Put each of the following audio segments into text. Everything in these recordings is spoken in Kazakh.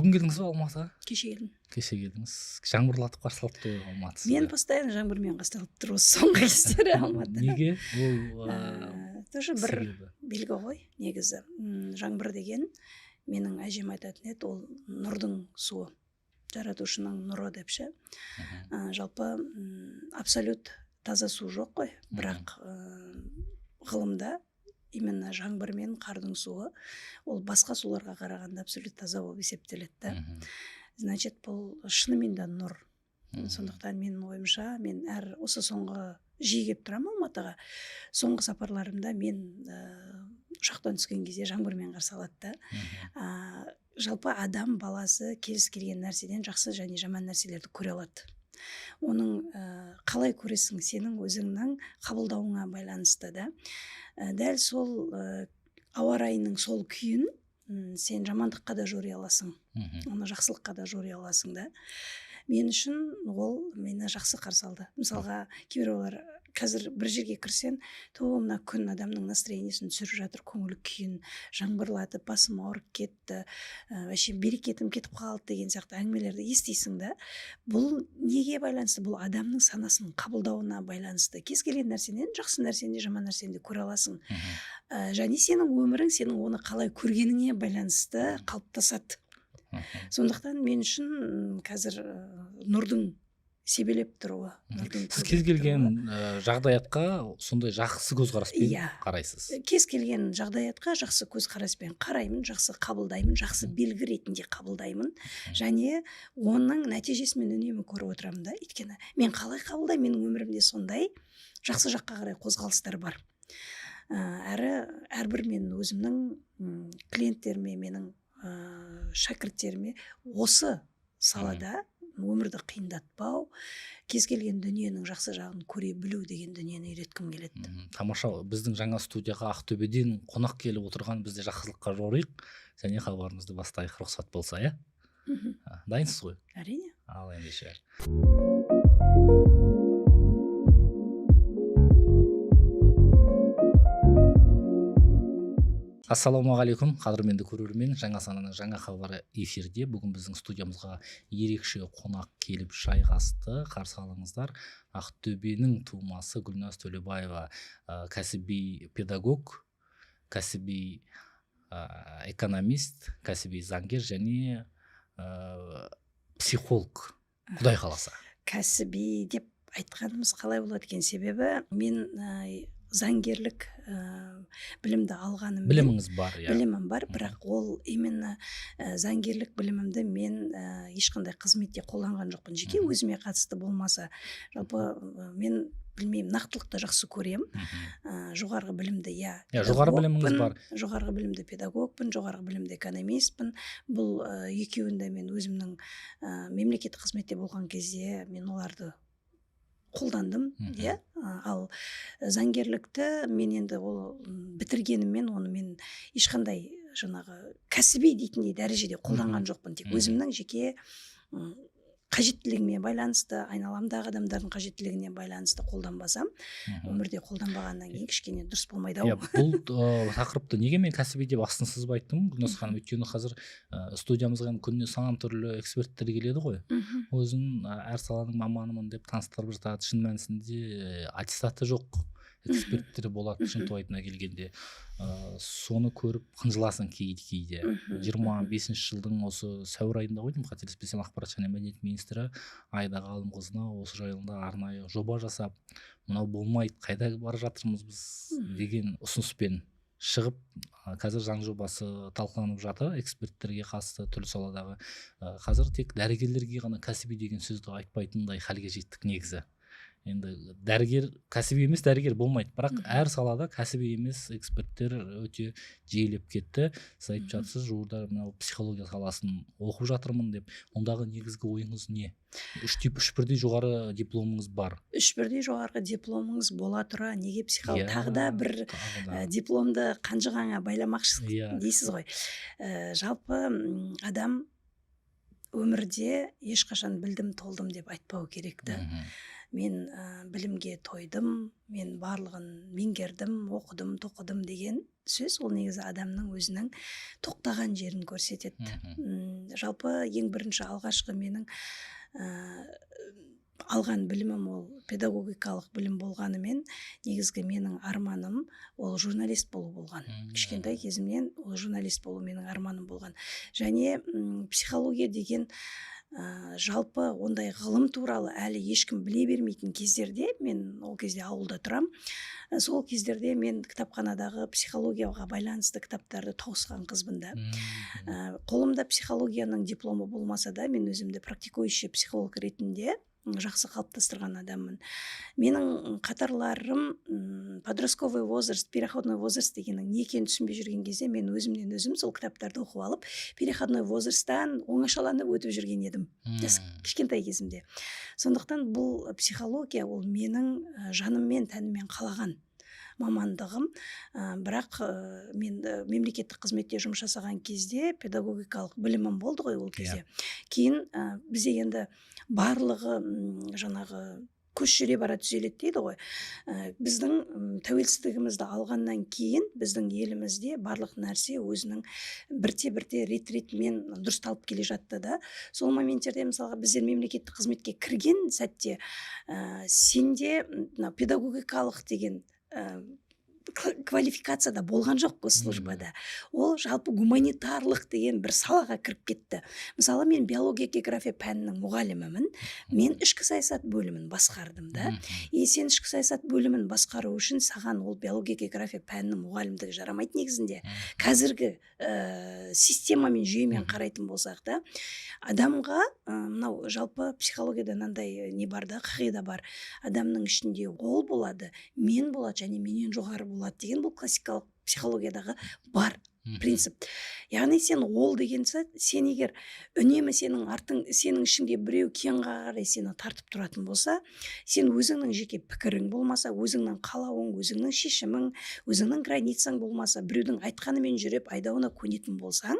Бүгін келдіңіз ба Алматыға? Кеше келдім. Кеше келдіңіз. Жаңбырлатып қарсы алыпты Алматы. Мен постоянно жаңбырмен қарсы алып тұр осы соңғы кездері Алматы. Неге? Ол тоже бір белгі ғой негізі. Жаңбыр деген менің әжем айтатын еді, ол нұрдың суы, жаратушының нұры деп ше. Жалпы абсолют таза су жоқ қой, бірақ ғылымда именно жаңбыр мен қардың суы ол басқа суларға қарағанда абсолют таза болып есептеледі. Значит, бұл шынымен де нұр. Сондықтан менің ойымша, мен осы соңғы жиі келіп тұрамын Алматыға. Соңғы сапарларымда мен ұшақтан түскен кезде жаңбырмен қарсы алады да. Жалпы адам баласы кез келген нәрседен жақсы және жаман нәрселерді көре алады. Оның қалай көресің, сенің өзіңнің қабылдауыңа байланысты да. Дәл сол ауа райының сол күйін сен жамандыққа да жори аласың, оны жақсылыққа да жори аласың да. Мен үшін ол мені жақсы қарсы алды. Мысалға, кейбіреулер қазір бір жерге кірсең, мына күн адамның настроениесін түсіріп жатыр, көңіл күйін жаңбырлатып, басым ауырып кетті, вообще берекетім кетіп қалды деген сияқты әңгімелерді естисің да. Бұл неге байланысты? Бұл адамның санасының қабылдауына байланысты. Кез келген нәрсенен, жақсы нәрсенде, жаман нәрсенде көре аласың. Және сенің өмірің, сенің оны қалай көргеніңе байланысты қалыптасады. Сондықтан мен үшін қазір нұрдың себелеп тұруы. Сіз кез келген жағдаятқа сондай жақсы көзқараспен қарайсыз? Кез келген жағдаятқа жақсы көзқараспен қараймын, жақсы қабылдаймын, жақсы белгі ретінде қабылдаймын. Және оның нәтижесін мен үнемі көріп отырамын да. Өйткені мен қалай қабылдаймын, менің өмірімде сондай жақсы жаққа қарай қозғалыстар бар. Әрбір мен өзімнің клиенттеріме, менің шәкірттеріме осы салада өмірді қиындатпау, кез келген дүниенің жақсы жағын көре білу деген дүниені үйреткім келеді. Тамаша. Біздің жаңа студияға Ақтөбеден қонақ келіп отырған, бізде жақсылыққа жорайық, және хабарымызды бастайық, рұқсат болса, иә? Дайынсыз ғой? Әрине. Ал ендеше. Ассалаумағалейкум, қадірменді көрермен, жаңа сананың жаңа хабары эфирде. Бүгін біздің студиямызға ерекше қонақ келіп жайғасты. Қарсы алыңыздар. Ақтөбенің тумасы Гүлназ Төлебаева кәсіби педагог, кәсіби экономист, кәсіби заңгер және психолог. Құдай қаласа. Кәсіби деп айтқанымыз қалай болады екен? Себебі мен заңгерлік білімді алғаныммен, біліміңіз бар, білімім бар, бірақ ол именно заңгерлік білімімді мен ешқандай қызметте қолданған жоқпын. Жеке өзіме қатысты болмаса, жалпы мен білмеймін, нақтылықты жақсы көрем. Жоғарғы білімді, жоғары біліміңіз бар. Жоғарғы білімді педагогпын, жоғарғы білімді экономистпін. Бұл екеуінде мен өзімнің мемлекеттік қызметте болған кезде мен оларды қолдандым, ал заңгерлікті мен енді ол бітіргеніммен оны мен ешқандай жаңағы кәсіби дейтіндей дәрежеде қолданған жоқпын. Тек өзімнің жеке қажеттілігіме байланысты, айналамдағы адамдардың қажеттілігіне байланысты қолданбасам, өмірде қолданбағаннан кейін кішкене дұрыс болмайды ау. Бұл тақырыпты неге мен кәсіби деп астын сызып айттым, Гүлназ ханым? Өйткені қазір студиямызға күніне сан түрлі эксперттер келеді ғой. Өзін әр саланың маманымын деп таныстырып жатады. Шын мәнісінде аттестаты жоқ эксперттер болады шынтуайтына келгенде. Соны көріп қынжыласың кейде. 25 жылдың осы сәуір айында қойдым, қателеспесем, ақпарат және мәдениет министрі Айда Ғалымқызына осы жайында арнайы жоба жасап, мынау болмайды, қайда бара жатырмыз біз деген ұсыныспен шығып, қазір заң жобасы талқыланып жатыр, эксперттерге қатысты түрлі саладағы. Қазір тек дәрігерлерге ғана кәсіби деген сөзді айтпайтындай халге жеттік негізі. Енді дәрігер, кәсіби емес дәрігер болмайды, бірақ әр салада кәсіби емес эксперттер өте жиілеп кетті. Сіз айтып жатсыз, жуырда психология саласын оқып жатырмын деп. Ондағы негізгі ойыңыз не? Үш бірдей жоғары дипломыңыз бар. Үш бірдей жоғарғы дипломыңыз бола тұра, неге психолог? Тағы да бір дипломды қанжығаңа байламақшысыз дейсіз ғой. Жалпы адам өмірде ешқашан білдім, толдым деп айтпау керекті. Мен білімге тойдым, мен барлығын меңгердім, оқыдым, тоқыдым деген сөз ол негізі адамның өзінің тоқтаған жерін көрсетеді. Жалпы ең бірінші алғашқы менің алған білімім ол педагогикалық білім болғанымен негізгі менің арманым ол журналист болу болған. Кішкентай кезімнен ол журналист болу менің арманым болған. Және психология деген жалпы ондай ғылым туралы әлі ешкім біле бермейтін кездерде, мен ол кезде ауылда тұрам, сол кездерде мен кітапханадағы психологияға байланысты кітаптарды тоғысқан қызбын да. Қолымда психологияның дипломы болмаса да, мен өзімді практикующий психолог ретінде жақсы қалыптастырған адаммын. Менің қатарларым подростковый возраст, переходной возраст дегеннің не екенін түсінбей жүрген кезде мен өзімнен өзім сол кітаптарды оқып алып, переходной возрасттан оңашаланып өтіп жүрген едім. Кішкентай кезімде. Сондықтан бұл психология ол менің жаныммен, тәніммен қалаған мамандығым. Бірақ мен мемлекеттік қызметте жұмыс жасаған кезде педагогикалық білімім болды ғой ол кезде. Кейін бізде енді барлығы жаңағы көш жүре бара түзеледі дейді ғой. Біздің тәуелсіздігімізді алғаннан кейін біздің елімізде барлық нәрсе өзінің бірте-бірте рет-ретмен дұрысталып келе жатты да. Сол моменттерде мысалға біздер мемлекеттік қызметке кірген сәтте сенде педагогикалық деген квалификацияда болған жоқ госслужбада. Ол жалпы гуманитарлық деген бір салаға кіріп кетті. Мысалы, мен биология география пәнінің мұғалімімін. Мен ішкі саясат бөлімін басқардым да. Сен ішкі саясат бөлімін басқару үшін саған ол биология география пәнінің мұғалімдігі жарамайды негізінде. Қазіргі системамен, жүйемен қарайтын болсақ та, адамға мынау жалпы психологияда мынандай не бар да, қағида бар. Адамның ішінде ол болады, мен болады және менен жоғары болады деген бұл классикалық психологиядағы бар принцип. Яғни сен ол деген сен егер үнемі сенің ішіңде біреу кеңға қарай сені тартып тұратын болса, сен өзіңнің жеке пікірің болмаса, өзіңнің қалауың, өзіңнің шешімің, өзіңнің границаң болмаса, біреудің айтқанымен жүріп айдауына көнетін болсаң,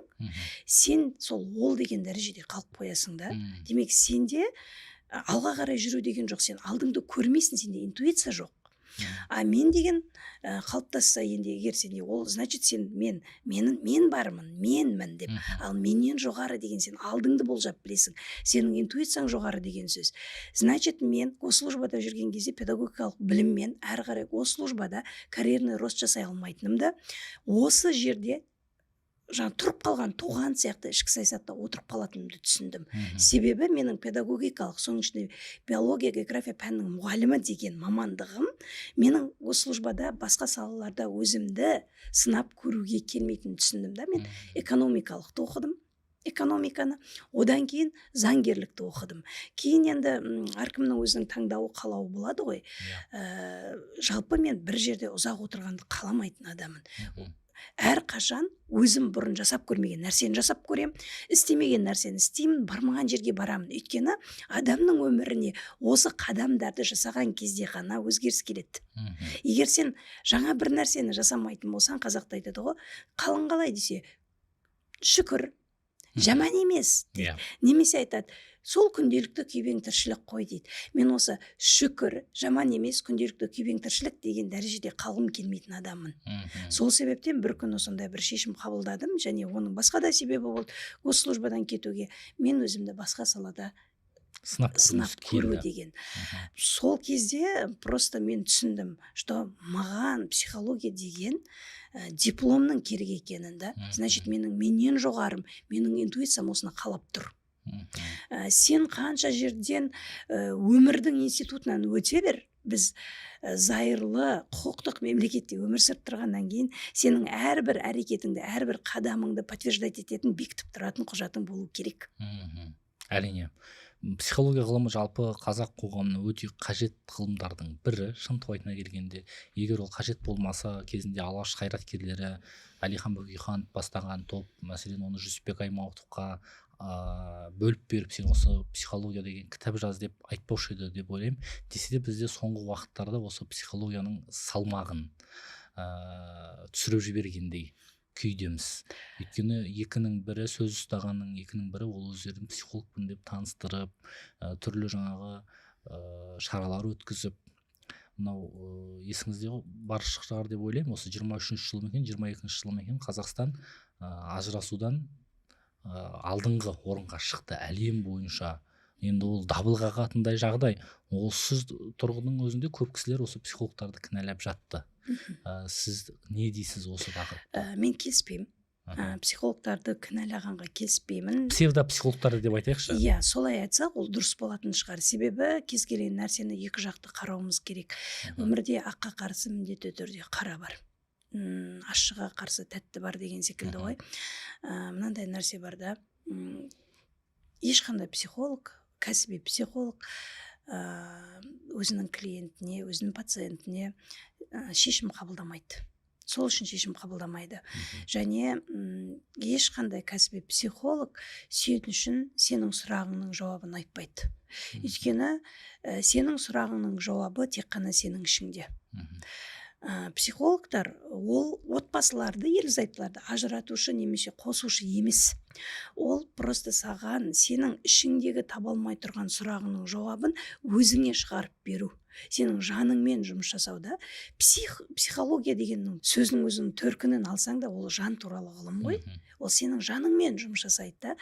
сен сол ол деген дәрежеде қалып қоясың да. Демек сенде алға қарай жүру деген жоқ, сен алдыңды көрмейсің, сенде интуиция жоқ. Мен деген қалыптасса енді егер сенде ол, значит сен мен бармын, менмін деп. Ал менен жоғары деген сен алдыңды болжап білесің. Сенің интуицияң жоғары деген сөз. Значит, мен госслужбада жүрген кезде педагогикалық біліммен әрі қарай госслужбада карьерный рост жасай алмайтынымды, осы жерде тұрып қалған туған сияқты ішкі саясатта отырып қалатынымды түсіндім. Себебі менің педагогикалық, соның ішінде биология, география пәнінің мұғалімі деген мамандығым менің госслужбада басқа салаларда өзімді сынап көруге келмейтінін түсіндім да. Мен экономикалықты оқыдым, экономиканы, одан кейін заңгерлікті оқыдым. Кейін енді әркімнің өзінің таңдауы, қалауы болады ғой. Жалпы мен бір жерде ұзақ отырғанды қаламайтын адаммын. Әр қашан өзім бұрын жасап көрмеген нәрсені жасап көрем, істемеген нәрсені істеймін, бармаған жерге барамын. Өйткені адамның өміріне осы қадамдарды жасаған кезде ғана өзгеріс келеді. Егер сен жаңа бір нәрсені жасамайтын болсаң, қазақта айтады ғой, қалың қалай десе, шүкір, жаман емес. Немесе айтады, сол күнделікті күйбең тіршілік қой дейді. Мен осы шүкір, жаман емес, күнделікті күйбең тіршілік деген дәрежеде қалғым келмейтін адаммын. Сол себептен бір күні сондай бір шешім қабылдадым, және оның басқа да себебі болды. Госслужбадан кетуге мен өзімді басқа салада сынап көру деген. Сол кезде просто мен түсіндім, что маған психология деген дипломның керек екенін да. Значит, менен жоғарым, менің интуициям осыны қалап тұр. Сен қанша жерден өмірдің институтынан өте бер, біз зайырлы құқықтық мемлекетте өмір сүріп тұрғаннан кейін сенің әрбір әрекетіңді, әрбір қадамыңды подтверждать ететін, бекітіп тұратын құжатың болу керек. Әрине. Психология ғылымы жалпы қазақ қоғамына өте қажет ғылымдардың бірі. Шынтуайтына келгенде, егер ол қажет болмаса, кезінде алаш қайраткерлері Әлихан Бөкейханов бастаған топ, мәселен оны Жүсіпбек Аймауытовқа бөліп беріп, сен осы психология деген кітап жаз деп айтпаушы еді деп ойлаймын. Десе де бізде соңғы уақыттарда осы психологияның салмағын түсіріп жібергендей күйдеміз. Өйткені екінің бірі, сөз ұстағанның екінің бірі ол өздерін психологпын деп таныстырып, түрлі жаңағы шаралар өткізіп, мынау есіңізде бар шығар деп ойлаймын, осы 23-ші жыл ма екен, 22-ші жыл ма екен, Қазақстан ажырасудан алдыңғы орынға шықты әлем бойынша. Енді ол дабыл қағатындай жағдай. Осы тұрғының өзінде көп кісілер осы психологтарды кінәлап жатты. Сіз не дейсіз осы тақырыпта? Мен келіспеймін. Психологтарды кінәлағанға келіспеймін. Псевдопсихологтарды деп айтайықшы. Иә, солай айтсақ, ол дұрыс болатын шығар. Себебі кез келген нәрсені екі жақты қарауымыз керек. Өмірде аққа қарсы міндетті түрде қара бар. Ащыға қарсы тәтті бар деген секілді ғой. Мынандай нәрсе бар да, ешқандай психолог, кәсіби психолог өзінің клиентіне, өзінің пациентіне шешім қабылдамайды. Сол үшін шешім қабылдамайды. Және ешқандай кәсіби психолог сен үшін сенің сұрағыңның жауабын айтпайды. Өйткені сенің сұрағыңның жауабы тек қана сенің ішіңде. Психологтар ол отбасыларды, ерлі-зайыптыларды ажыратушы немесе қосушы емес. Ол просто саған сенің ішіңдегі таба алмай тұрған сұрағының жауабын өзіңе шығарып беру. Сенің жаныңмен жұмыс жасауда. Психология дегеннің сөзінің өзінің төркінін алсаң да, ол жан туралы ғылым ғой. Ол сенің жаныңмен жұмыс жасайды.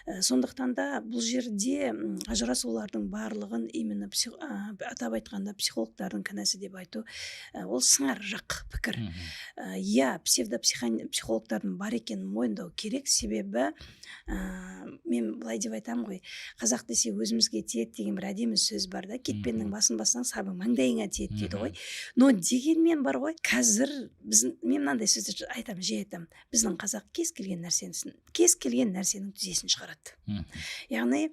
Сондықтан да бұл жерде ажырасулардың барлығын именно атап айтқанда психологтардың кінәсі деп айту, ол сыңар жақ пікір. Иә, психологтардың бар екенін мойындау керек, себебі мен былай деп айтамын ғой, қазақ десе өзімізге тиеді деген бір әдемі сөз бар да, кетпеннің басын бассаң сабы маңдайыңа тиеді дейді ғой. Но дегенмен бар ғой, қазір мен мынандай сөзді айтамын, жиі айтамын, біздің қазақ кез келген нәрсенің тізесін шығарады. Яғни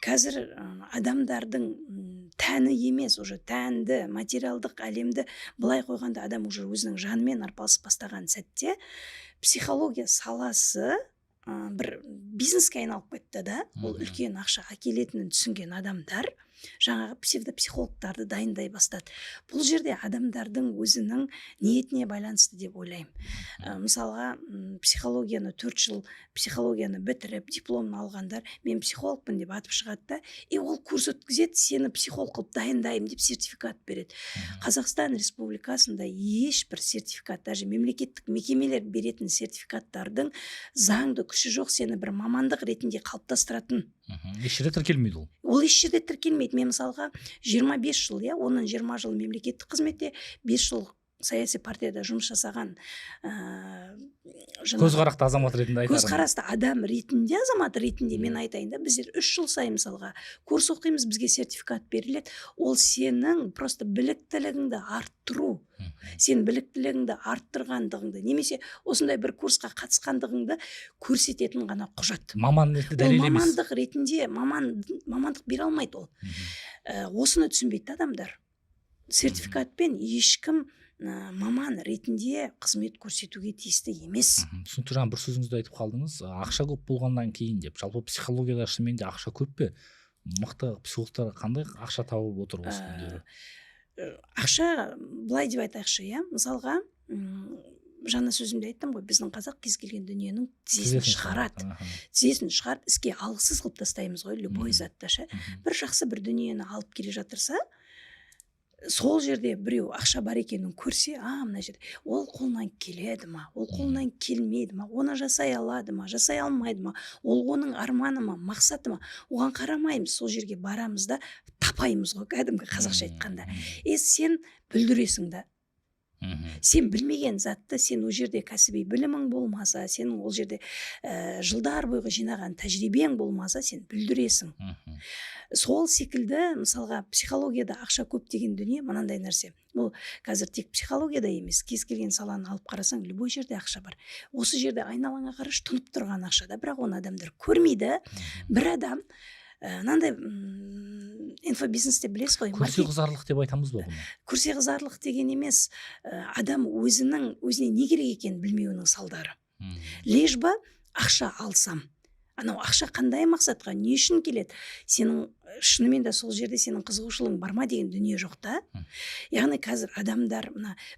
қазір адамдардың тәні емес, уже тәнді, материалдық әлемді былай қойғанда адам уже өзінің жанымен арпалысып бастаған сәтте психология саласы бір бизнеске айналып кетті да. Ол үлкен ақша әкелетінін түсінген адамдар жаңағы псевдопсихологтарды дайындай бастады. Бұл жерде адамдардың өзінің ниетіне байланысты деп ойлаймын. Мысалға, психологияны 4 жыл психологияны бітіріп, дипломын алғандар, мен психологпын деп атып шығады да, ол курс өткізеді, сені психолог қылып дайындаймын деп сертификат береді. Қазақстан Республикасында ешбір сертификат, даже мемлекеттік мекемелер беретін сертификаттардың заңды күші жоқ, сені бір мамандық ретінде қалыптастыратын. Еш жерде тіркелмейді ол. Ол еш жерде тіркелмейді. Мен мысалға 25 жыл, оның 20 жыл мемлекеттік қызметте, 5 жыл саяси партияда жұмыс жасаған көзқарақты азамат ретінде айтарым. Көзқарасты адам ретінде, азамат ретінде мен айтайын да, біздер 3 жыл сайын мысалға курс оқимыз, бізге сертификат беріледі. Ол сенің просто біліктілігіңді арттыру. Сен біліктілігіңді арттырғандығыңды, немесе осындай бір курсқа қатысқандығыңды көрсететін ғана құжат. Маман ретінде дәлел емес. Мамандық ретінде мамандық бере алмайды ол. Осыны түсінбейді адамдар. Сертификатпен ешкім маман ретінде қызмет көрсетуге тиісті емес. Түсінікті, жаңа бір сөзіңізді айтып қалдыңыз, ақша көп болғаннан кейін деп. Жалпы психологияда шынымен де ақша көп пе? Мықты психологтар қандай ақша тауып отыр осы күндері? Ақша, былай деп айтайықшы, иә. Мысалға, жаңа сөзімде айттым ғой, біздің қазақ кез келген дүниенің тізесін шығарады. Тізесін шығарып, іске алғысыз қылып тастаймыз ғой, любой затта ше. Бір жақсы бір дүниені алып келе жатырса, сол жерде біреу ақша бар екенін көрсе, мына жерде ол қолынан келеді ма, ол қолынан келмейді ма, оны жасай алады ма, жасай алмайды ма, ол оның арманы ма, мақсаты ма, оған қарамаймыз, сол жерге барамыз да тапаймыз ғой, кәдімгі қазақша айтқанда. Сен бүлдіресің да. Сен білмеген затты, сен ол жерде кәсіби білімің болмаса, сенің ол жерде жылдар бойғы жинаған тәжірибең болмаса, сен бүлдіресің. Сол секілді, мысалға, психологияда ақша көп деген дүние мынандай нәрсе. Бұл қазір тек психологияда емес, кез келген саланы алып қарасаң, любой жерде ақша бар. Осы жерде айналаңа қараш, тұнып тұрған ақша да, бірақ оны адамдар көрмейді. Бір адам мынандай инфобизнесте білесіз ғой, көрсеқызарлық деп айтамыз ба бұны? Көрсеқызарлық деген емес, адам өзіне не керек екенін білмеуінің салдары. Лишь бы ақша алсам. Анау ақша қандай мақсатқа, не үшін келеді? Сенің шынымен де сол жерде сенің қызығушылығың бар ма деген дүние жоқ та. Яғни қазір адамдар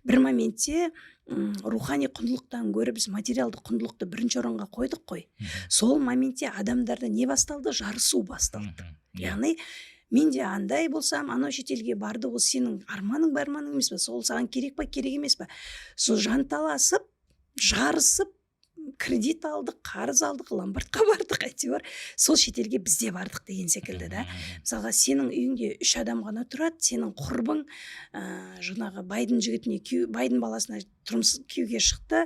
бір моментте рухани құндылықтан гөрі біз материалды құндылықты бірінші орынға қойдық қой. Сол моментте адамдарда не басталды? Жарысу басталды. Яғни мен де андай болсам, анау шетелге барды, ол сенің арманың ба, арманың емес па, сол саған керек па, керек емес па. Сол жанталасып, жарысып, кредит алдық, қарыз алдық, ломбардқа бардық, әйтеуір сол шетелге біз де бардық деген секілді да. Мысалға сенің үйіңде 3 адам ғана тұрады, сенің құрбың жаңағы байдың жігітіне байдың баласына тұрмыс күйеуге шықты,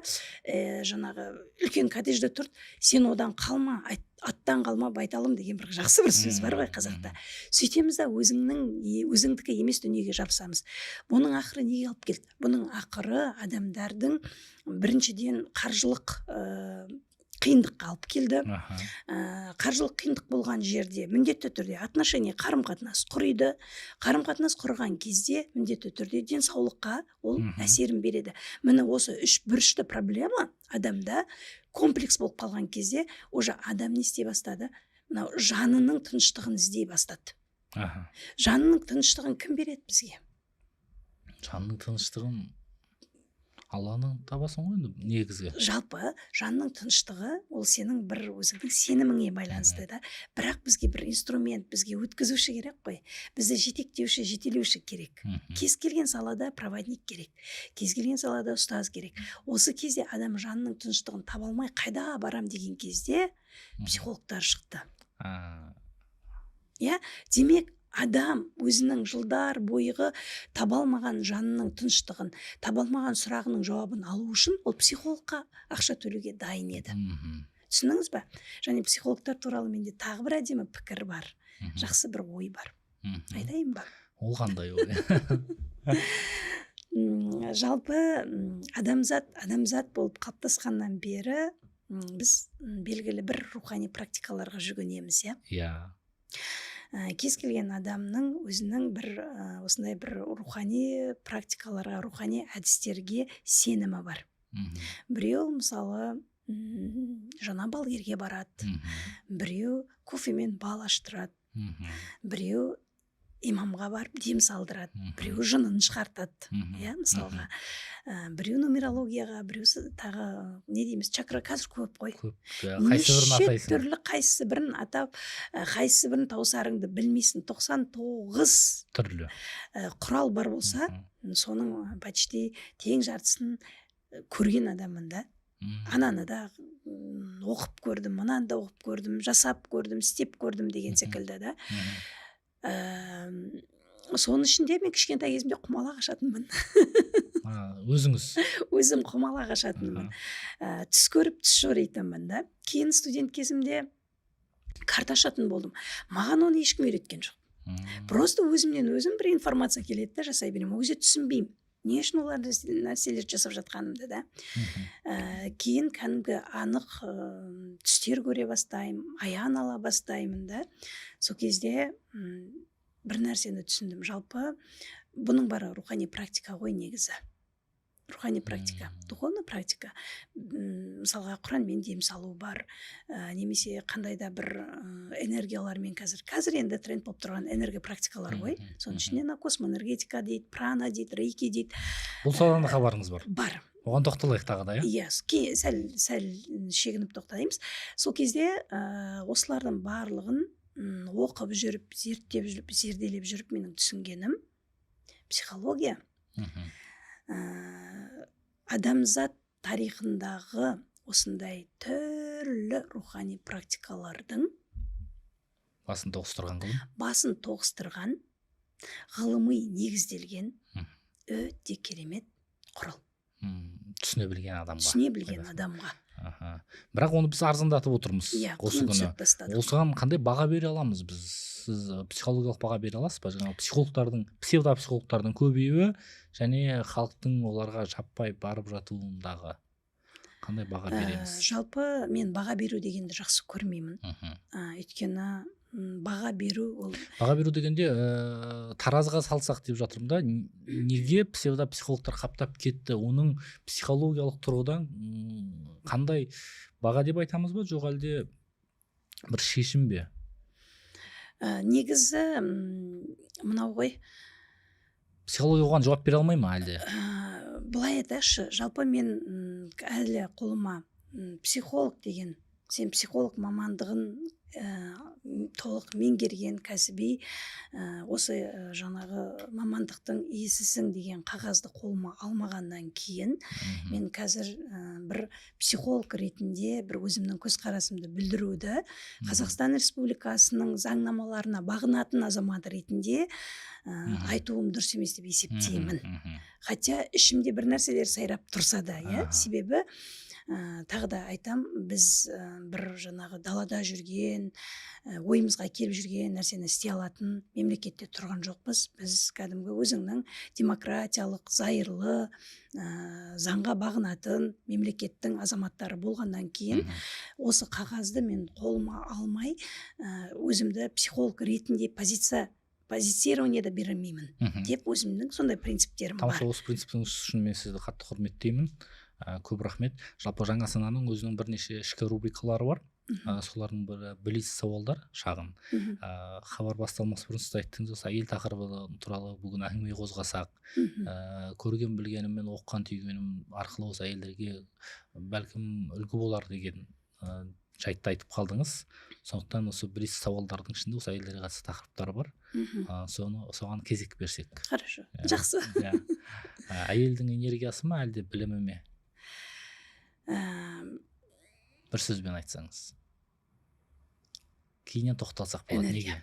жаңағы үлкен коттеджде тұрды, сен одан қалма, аттан қалма байталым деген бір жақсы бір сөз бар ғой қазақта. Сөйтеміз да өзіңдікі емес дүниеге жабысамыз. Бұның ақыры неге алып келді? Бұның ақыры адамдардың біріншіден қаржылық қиындыққа алып келді. Қаржылық қиындық болған жерде міндетті түрде отношение, қарым-қатынас құриды. Қарым-қатынас құрған кезде міндетті түрде денсаулыққа ол әсерін береді. Міне осы үш бұрышты проблема адамда комплекс болып қалған кезде уже адам не істей бастады? Мынау жанының тыныштығын іздей бастады. Жанының тыныштығын кім береді бізге? Жанның тыныштығын Алланың табасың ғой енді негізгі. Жалпы жанның тыныштығы ол сенің бір өзіңнің сеніміңе байланысты да. Бірақ бізге бір инструмент, бізге өткізуші керек қой. Бізді жетектеуші, жетелеуші керек. Кез келген салада проводник керек. Кез келген салада ұстаз керек. Осы кезде адам жанның тыныштығын таба алмай қайда барам деген кезде психологтар шықты. Я, демек адам өзінің жылдар бойғы табалмаған жанының тыныштығын, табалмаған сұрағының жауабын алу үшін ол психологқа ақша төлеуге дайын еді. Түсініңіз ба? Және психологтар туралы менде тағы бір әдемі пікір бар. Жақсы бір ой бар. Айтайын ба? Ол қандай ой? Жалпы адамзат болып қалыптасқаннан бері біз белгілі бір рухани практикаларға жүгінеміз, иә? Кез келген адамның өзінің бір осындай бір рухани практикаларға, рухани әдістерге сенімі бар. Біреу мысалы жаңа балгерге барады, біреу кофемен бал аштырады, біреу имамға барып дем салдырады, біреу жынын шығартады, мысалға. Біреу нумерологияға, біреу тағы не дейміз, чакра, қазір көп қой. Неше түрлі қайсысы бірін атап, қайсысы бірін таусарыңды білмейсің. 99 түрлі құрал бар болса, соның почти тең жартысын көрген адаммын да. Ананы да оқып көрдім, мынаны да оқып көрдім, жасап көрдім, істеп көрдім деген секілді да. Соның ішінде мен кішкентай кезімде құмалақ ашатынмын. Өзіңіз? Өзім құмалақ ашатынмын. Түс көріп түс жоритынмын да. Кейін студент кезімде карта ашатын болдым. Маған оны ешкім үйреткен жоқ. Просто өзімнен өзім бір информация келеді да, жасай беремін. Ол кезде түсінбеймін. Не үшін олар нәрселер жасап жатқанымды да. Кейін кәдімгі анық түстер көре бастаймын, аян ала бастаймын да. Сол кезде бір нәрсені түсіндім. Жалпы бұның бары рухани практика ғой негізі. Рухани практика, духовный практика. Мысалға Құранмен дем салу бар, немесе қандай да бір энергиялармен қазір енді тренд болып тұрған энергия практикалар ғой. Соның ішінде космоэнергетика дейді, прана дейді, рейки дейді. Бұл саладан хабарыңыз бар? Бар. Оған тоқталайық тағы да, иә? Сәл шегініп тоқтаймыз. Сол кезде осылардың барлығын оқып жүріп, зерттеп жүріп, зерделеп жүріп менің түсінгенім психология. Адамзат тарихындағы осындай түрлі рухани практикалардың басын тоғыстырған ғылыми негізделген өте керемет құрал. Түсіне білген адамға. Бірақ оны біз арзандатып отырмыз осы күні. Осыған қандай баға бере аламыз біз? Сіз психологиялық баға бере аласыз ба? Жаңағы психологтардың көбеюі және халықтың оларға жаппай барып жатуындағы қандай баға береміз? Жалпы мен баға беру дегенді жақсы көрмеймін. Өйткені баға беру дегенде таразыға салсақ деп жатырмын да, неге психологтар қаптап кетті? Оның психологиялық тұрғыдан қандай баға деп айтамыз ба, жоқ әлде бір шешім бе? Негізі мынау ғой, психология оған жауап бере алмай ма әлде? Былай айтайықшы, жалпы мен әлі қолыма психолог деген, сен психолог мамандығын толық меңгерген кәсіби осы жаңағы мамандықтың иесісің деген қағазды қолыма алмағаннан кейін мен қазір бір психолог ретінде бір өзімнің көзқарасымды білдіруді Қазақстан Республикасының заңнамаларына бағынатын азамат ретінде айтуым дұрыс емес деп есептеймін. Хотя ішімде бір нәрселер сайрап тұрса да, себебі тағы да айтам, біз бір жаңағы далада жүрген, ойымызға келіп жүрген нәрсені істей алатын мемлекетте тұрған жоқпыз. Біз кәдімгі өзіңнің демократиялық, зайырлы, заңға бағынатын мемлекеттің азаматтары болғаннан кейін осы қағазды мен қолыма алмай, өзімді психолог ретінде позицирование да бермеймін деп өзімнің сондай принциптерім бар. Тамаша, осы принципіңіз үшін мен сізді қатты құрметтеймін. Көп рахмет. Жалпы жаңа сананың өзінің бірнеше ішкі рубрикалары бар. Солардың бірі блиц сауалдар, шағын. Хабар басталмас бұрын сіз айттыңыз, осы әйел тақырыбы туралы бүгін әңгіме қозғасақ, көрген білгенім мен оққан түйгенім арқылы осы әйелдерге бәлкім үлгі болар деген жайтты айтып қалдыңыз. Сондықтан осы блиц сауалдардың ішінде осы әйелдерге қатысты тақырыптар бар. Соған кезек берсек. Хорошо, жақсы. Әйелдің энергиясы ма, әлде білімі ме? Бір сөзбен айтсаңыз. Кейіннен тоқталсақ болады. Неге?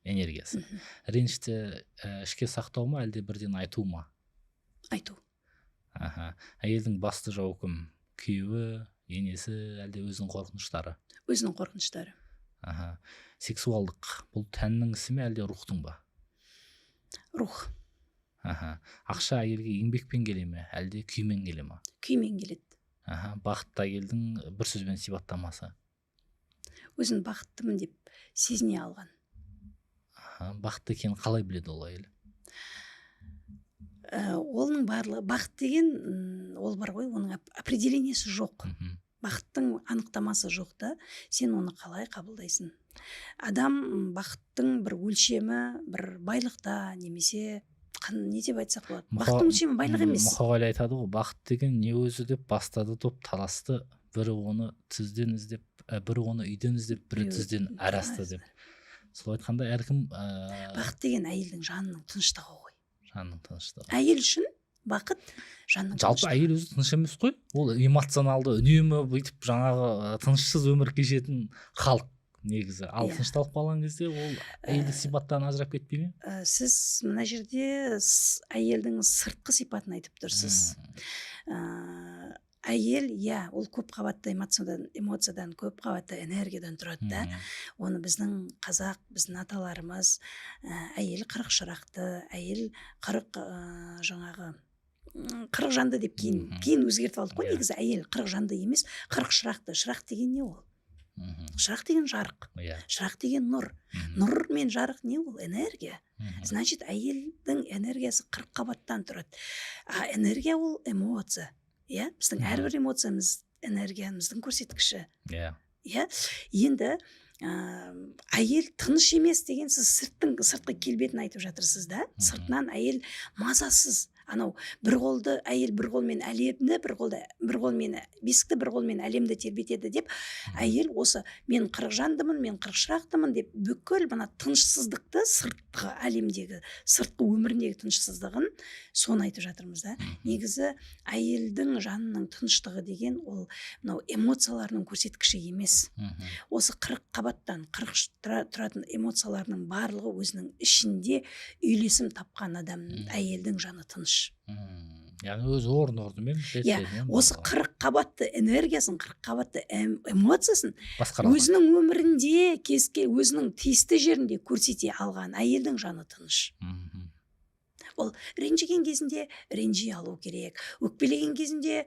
Энергиясы. Ренішті ішке сақтау ма, әлде бірден айту ма? Айту. Әйелдің басты жауы кім? Күйеуі, енесі, әлде өзінің қорқыныштары? Өзінің қорқыныштары. Сексуалдық бұл тәннің ісі ме, әлде рухтың ба? Рух. Ақша әйелге еңбекпен келе ме, әлде күймен келе ме? Күймен келеді. Бақытты әйелдің бір сөзбен сипаттамасы? Өзін бақыттымын деп сезіне алған. Бақытты екенін қалай біледі ол әйел? Оның барлығы, бақыт деген ол бар ғой, оның определениесі жоқ. Бақыттың анықтамасы жоқ та, сен оны қалай қабылдайсың? Адам бақыттың бір өлшемі, бір байлықта немесе не деп айтсақ болады? Бақыттың өлшемі байлық емес. Мұқағали айтады ғой, бақыт деген не өзі деп бастады топ таласты, бірі оны түзден іздеп, бірі оны үйден іздеп, бірі түзден арасты деп. Сол айтқанда әркім бақыт деген әйелдің жанының тыныштығы ғой. Жанның тыныштығы. Әйел үшін бақыт жанның тыныштығы. Жалпы әйел өзі тыныш емес қой. Ол эмоционалды, үнемі бүйтіп жаңағы тынышсыз өмір кешетін халық негізі. Ал тынышталып қалған кезде ол әйелдік сипаттан ажырап кетпей ме? Сіз мына жерде әйелдің сыртқы сипатын айтып тұрсыз. Әйел, ол көп қабатты эмоциядан, көп қабатты энергиядан тұрады да. Оны біздің қазақ, біздің аталарымыз әйел 40 шырақты, әйел 40 жаңағы 40 жанды деп кейін өзгертіп алдық қой. Негізі әйел 40 жанды емес, 40 шырақты. Шырақ деген не ол? Шырақ деген жарық. Шырақ деген нұр. Нұр мен жарық не ол? Энергия. Значит, әйелдің энергиясы 40 қабаттан тұрады. Энергия ол эмоция. Біздің әрбір эмоциямыз энергиямыздың көрсеткіші. Енді әйел тыныш емес деген сіз сыртқы келбетін айтып жатырсыз да. Сыртынан әйел мазасыз. Анау бір қолды әйел бір қолмен әлемді, бір қолмен бесікті, бір қолмен әлемді тербетеді деп, әйел осы мен 40 жандымын, мен 40 шырақтымын деп бүкіл мына тынышсыздықты, сыртқы әлемдегі, сыртқы өміріндегі тынышсыздығын соны айтып жатырмыз да. Негізі әйелдің жанының тыныштығы деген ол мынау эмоцияларының көрсеткіші емес. Осы 40 қабаттан 40 тұратын эмоцияларының барлығы өзінің ішінде үйлесім тапқан адамның әйелдің жаны тыныш. Яғни өзі орын-орнымен осы 40 қабатты энергиясын, 40 қабатты эмоциясын өзінің өмірінде, өзінің тиісті жерінде көрсете алған әйелдің жаны тыныш. Ол ренжіген кезінде ренжи алу керек, өкпелеген кезінде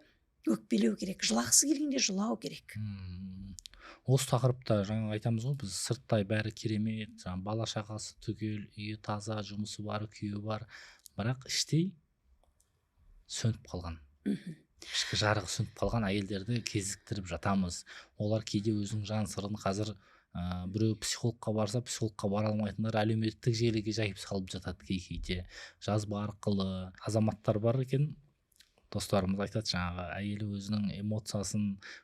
өкпелеу керек, жылағысы келгенде жылау керек. Осы тақырыпта жаңа айтамыз ғой, біз сырттай бәрі керемет, бала шағасы түгел, үйі таза, жұмысы бар, күйеуі бар, бірақ іштей сөніп қалған, ішкі жарығы сөніп қалған әйелдерді кезіктіріп жатамыз. Олар кейде өзінің жан сырын қазір біреу психологқа барса, психологқа бара алмайтындар әлеуметтік желіге жайып салып жатады кейде. Жазба арқылы азаматтар бар екен, достарымыз айтады, жаңағы әйелі өзінің эмоциясын,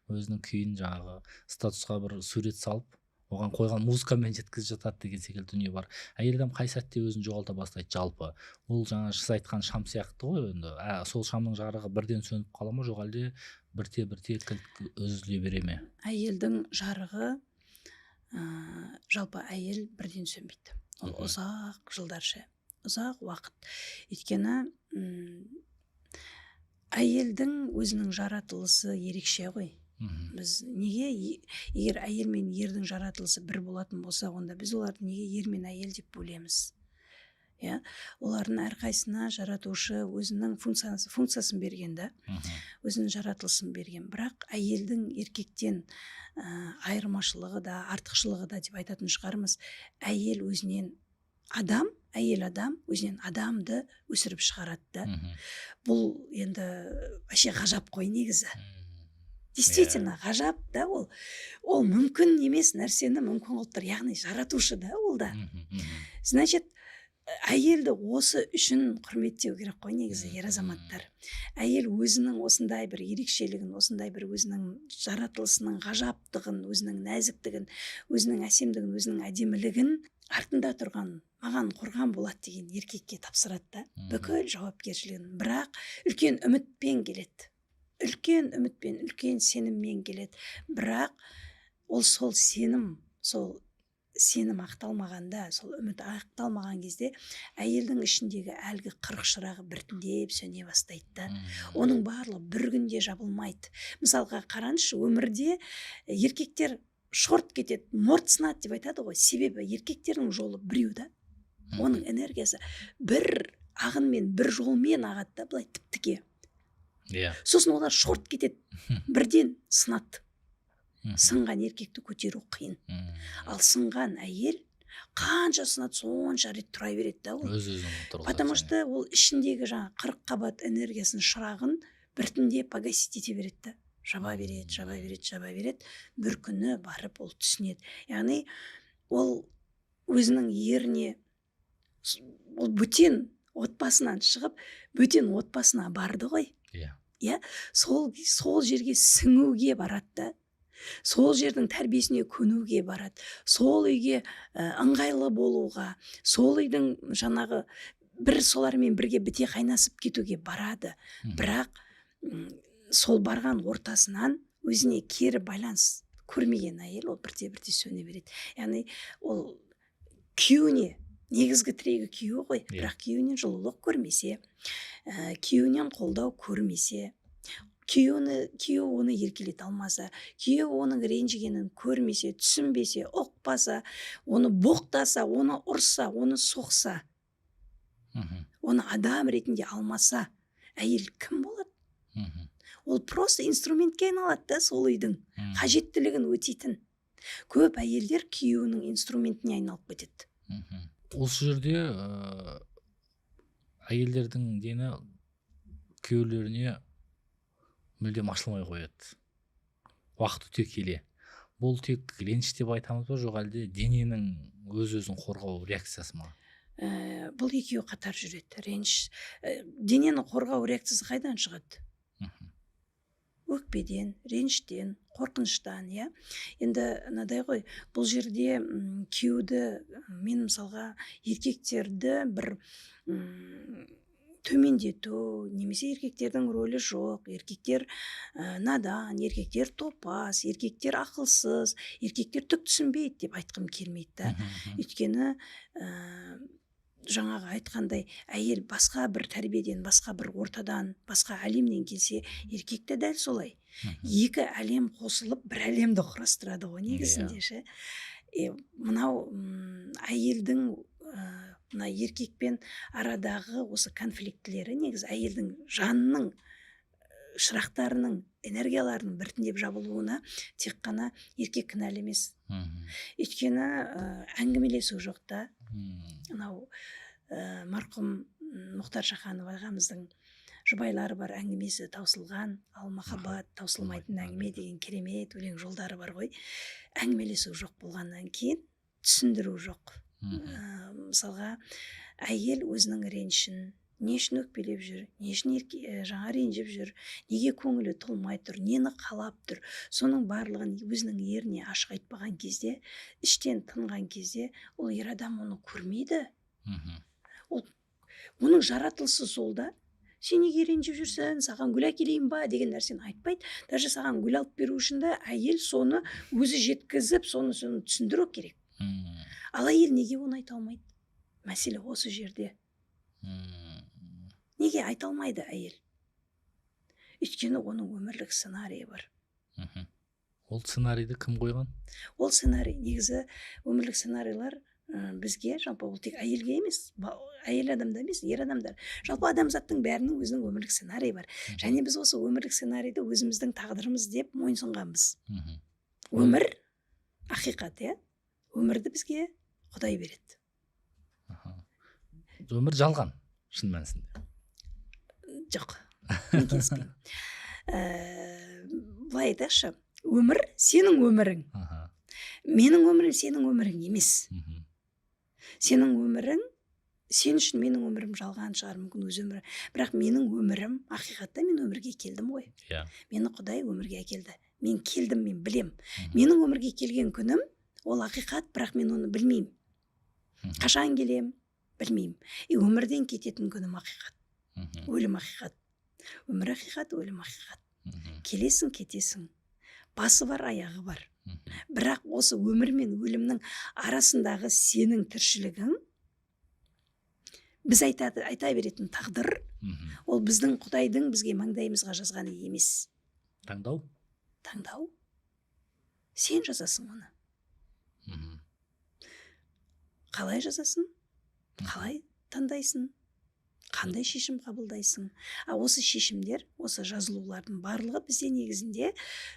өзінің күйін жаңағы статусқа бір сурет салып, оған қойған музыкамен жеткізіп жатады деген секілді дүние бар. Әйел адам қай сәтте өзін жоғалта бастайды жалпы? Ол жаңа сіз айтқан шам сияқты ғой енді. Сол шамның жарығы бірден сөніп қала ма, жоқ әлде бірте үзіле бере ме? Әйелдің жарығы жалпы әйел бірден сөнбейді. Ол ұзақ жылдарша, ұзақ уақыт. Өйткені әйелдің өзінің жаратылысы ерекше ғой. Біз неге, егер әйел мен ердің жаратылысы бір болатын болса, онда біз оларды неге ер мен әйел деп бөлеміз? Олардың әрқайсына жаратушы өзінің функциясын берген, өзінің жаратылысын берген. Бірақ әйелдің еркектен айырмашылығы да, артықшылығы да деп айтатын шығармыз. Әйел өзінен әйел адам өзінен адамды өсіріп шығарады. Бұл енді вообще ғажап қой негізі. Действительно ғажап да, ол мүмкін емес нәрсені мүмкін қылып тұр. Яғни жаратушы да ол да. Значит, әйелді осы үшін құрметтеу керек қой негізі ер азаматтар. Әйел өзінің осындай бір ерекшелігін, осындай бір өзінің жаратылысының ғажаптығын, өзінің нәзіктігін, өзінің әсемдігін, өзінің әдемілігін артында тұрған, маған қорған болады деген еркекке тапсырады да, бүкіл жауапкершілігін. Бірақ үлкен үмітпен келеді. Үлкен үмітпен, үлкен сеніммен келеді. Бірақ ол сол сенім ақталмағанда, сол үміт ақталмаған кезде әйелдің ішіндегі әлгі қырық шырағы біртіндеп сөне бастайды. Оның барлығы бір күнде жабылмайды. Мысалға қараңызшы, өмірде еркектер шорт кетеді, морт сынады деп айтады ғой. Себебі еркектердің жолы біреу да. Оның энергиясы бір ағынмен, бір жолмен ағады да, былай тіп-тіке. Сосын олар шорт кетеді, бірден сынады. Сынған еркекті көтеру қиын. Ал сынған әйел қанша сынады, сонша рет тұра береді да ол. Потому что ол ішіндегі жаңа 40 қабат энергиясын, шырағын біртіндеп погасить ете береді да. Жаба береді. Бір күні барып ол түсінеді. Яғни ол өзінің еріне, ол бөтен отбасынан шығып, бөтен отбасына барды ғой. Сол жерге сіңуге барады да. Сол жердің тәрбиесіне көнуге барады. Сол үйге ыңғайлы болуға, сол үйдің жаңағы бір солармен бірге біте қайнасып кетуге барады. Бірақ сол барған ортасынан өзіне кері байланыс көрмеген әйел ол бірте сөне береді. Яғни ол күйеуіне, негізгі тірегі күйеуі ғой, бірақ күйеуінен жылулық көрмесе, күйеуінен қолдау көрмесе, күйеуі оны еркелете алмаса, күйеуі оның ренжігенін көрмесе, түсінбесе, ұқпаса, оны боқтаса, оны ұрса, оны соқса, оны адам ретінде алмаса, әйел кім болады? Ол просто инструментке айналады да, сол үйдің қажеттілігін өтейтін. Көп әйелдер күйеуінің инструментіне айналып кетеді. Осы жерде әйелдердің дені күйеулеріне мүлдем ашылмай қояды. Уақыт өте келе. Бұл тек реніш деп айтамыз ба, жоқ әлде дененің өз-өзін қорғау реакциясы ма? Бұл екеуі қатар жүреді. Реніш, денені қорғау реакциясы қайдан шығады? Өкпеден, реніштен, қорқыныштан, Енді надай ғой, бұл жерде күйеуді, мен мысалға еркектерді бір төмендету, немесе еркектердің рөлі жоқ, еркектер надан, еркектер топас, еркектер ақылсыз, еркектер түк түсінбейді деп айтқым келмейді. Өйткені жаңағы айтқандай, әйел басқа бір тәрбиеден, басқа бір ортадан, басқа әлемнен келсе, еркек те дәл солай. Екі әлем қосылып, бір әлемді құрастырады ғой негізінде. Мынау әйелдің мына еркекпен арадағы осы конфликтілері негізі әйелдің жанының шырақтарының, энергияларының біртіндеп жабылуына тек қана еркек кінәлі емес. Өйткені әңгімелесу жоқ та. Мынау марқұм Мұхтар Шаханов ағамыздың жұбайлары бар әңгімесі таусылған, ал махаббат таусылмайтын әңгіме деген керемет өлең жолдары бар ғой. Әңгімелесу жоқ болғаннан кейін түсіндіру жоқ. Мысалға, әйел өзінің ренішін, не үшін өкпелеп жүр, не үшін жаңа ренжіп жүр, неге көңілі толмай тұр, нені қалап тұр, соның барлығын өзінің еріне ашық айтпаған кезде, іштен тынған кезде, ол ер адам оны көрмейді. Оның жаратылысы сол да. Сен неге ренжіп жүрсің, саған гүл әкелейін ба деген нәрсені айтпайды. Даже саған гүл алып беру үшін де әйел соны өзі жеткізіп, соны түсіндіру керек. Ал әйел неге оны айта алмайды? Мәселе осы жерде. Неге айта алмайды әйел? Өйткені оның өмірлік сценарийі бар. Ол сценарийді кім қойған? Ол сценарий, негізі өмірлік сценарийлар бізге, жалпы ол тек әйелге емес, әйел адамда емес, ер адамдар. Жалпы адамзаттың бәрінің өзінің өмірлік сценарийі бар. Және біз осы өмірлік сценарийді өзіміздің тағдырымыз деп мойынсұнғанбыз. Өмір, ақиқат, өмірді бізге Құдай береді. Өмір жалған, шын мәнісінде. Жоқ, мен келіспеймін. Былай айтайықшы, өмір сенің өмірің. Менің өмірім сенің өмірің емес. Сенің өмірің, сен үшін менің өмірім жалған шығар, мүмкін өз өмірі. Бірақ менің өмірім, ақиқатта мен өмірге келдім ғой. Мені Құдай өмірге әкелді. Мен келдім, мен білем. Менің өмірге келген күнім, ол ақиқат, бірақ мен оны білмеймін. Қашан келем, білмеймін. Өмірден кететін күнім ақиқат. Өлім ақиқат. Өмір ақиқат, өлім ақиқат. Келесің, кетесің. Басы бар, аяғы бар. Бірақ осы өмір мен өлімнің арасындағы сенің тіршілігің, біз айта беретін тағдыр, ол біздің Құдайдың бізге маңдайымызға жазғаны емес. Таңдау? Таңдау. Сен жазасың оны. Қалай жазасың? Қалай таңдайсың? Қандай шешім қабылдайсың? Осы шешімдер, осы жазылулардың барлығы бізде негізінде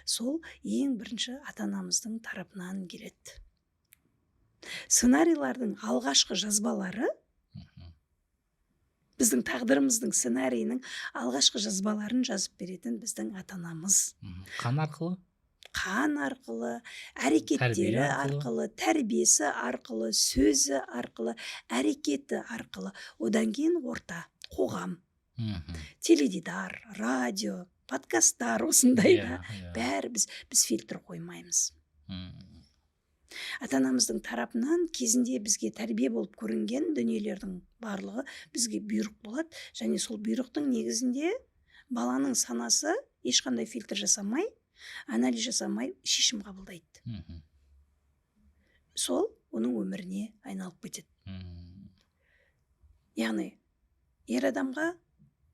сол ең бірінші ата-анамыздың тарапынан келеді. Сценарийлардың алғашқы жазбалары, біздің тағдырымыздың сценарийінің алғашқы жазбаларын жазып беретін біздің ата-анамыз. Қан арқылы? Қан арқылы, әрекеттері арқылы, тәрбиесі арқылы, сөзі арқылы, әрекеті арқылы. Одан кейін орта, қоғам, теледидар, радио, подкасттар, осындай да. Бәрі біз фильтр қоймаймыз. Ата-анамыздың тарапынан кезінде бізге тәрбие болып көрінген дүниелердің барлығы бізге бұйрық болады. Және сол бұйрықтың негізінде баланың санасы ешқандай фильтр жасамай, анализ жасамай шешім қабылдайды. Сол оның өміріне айналып кетеді. Яғни, ер адамға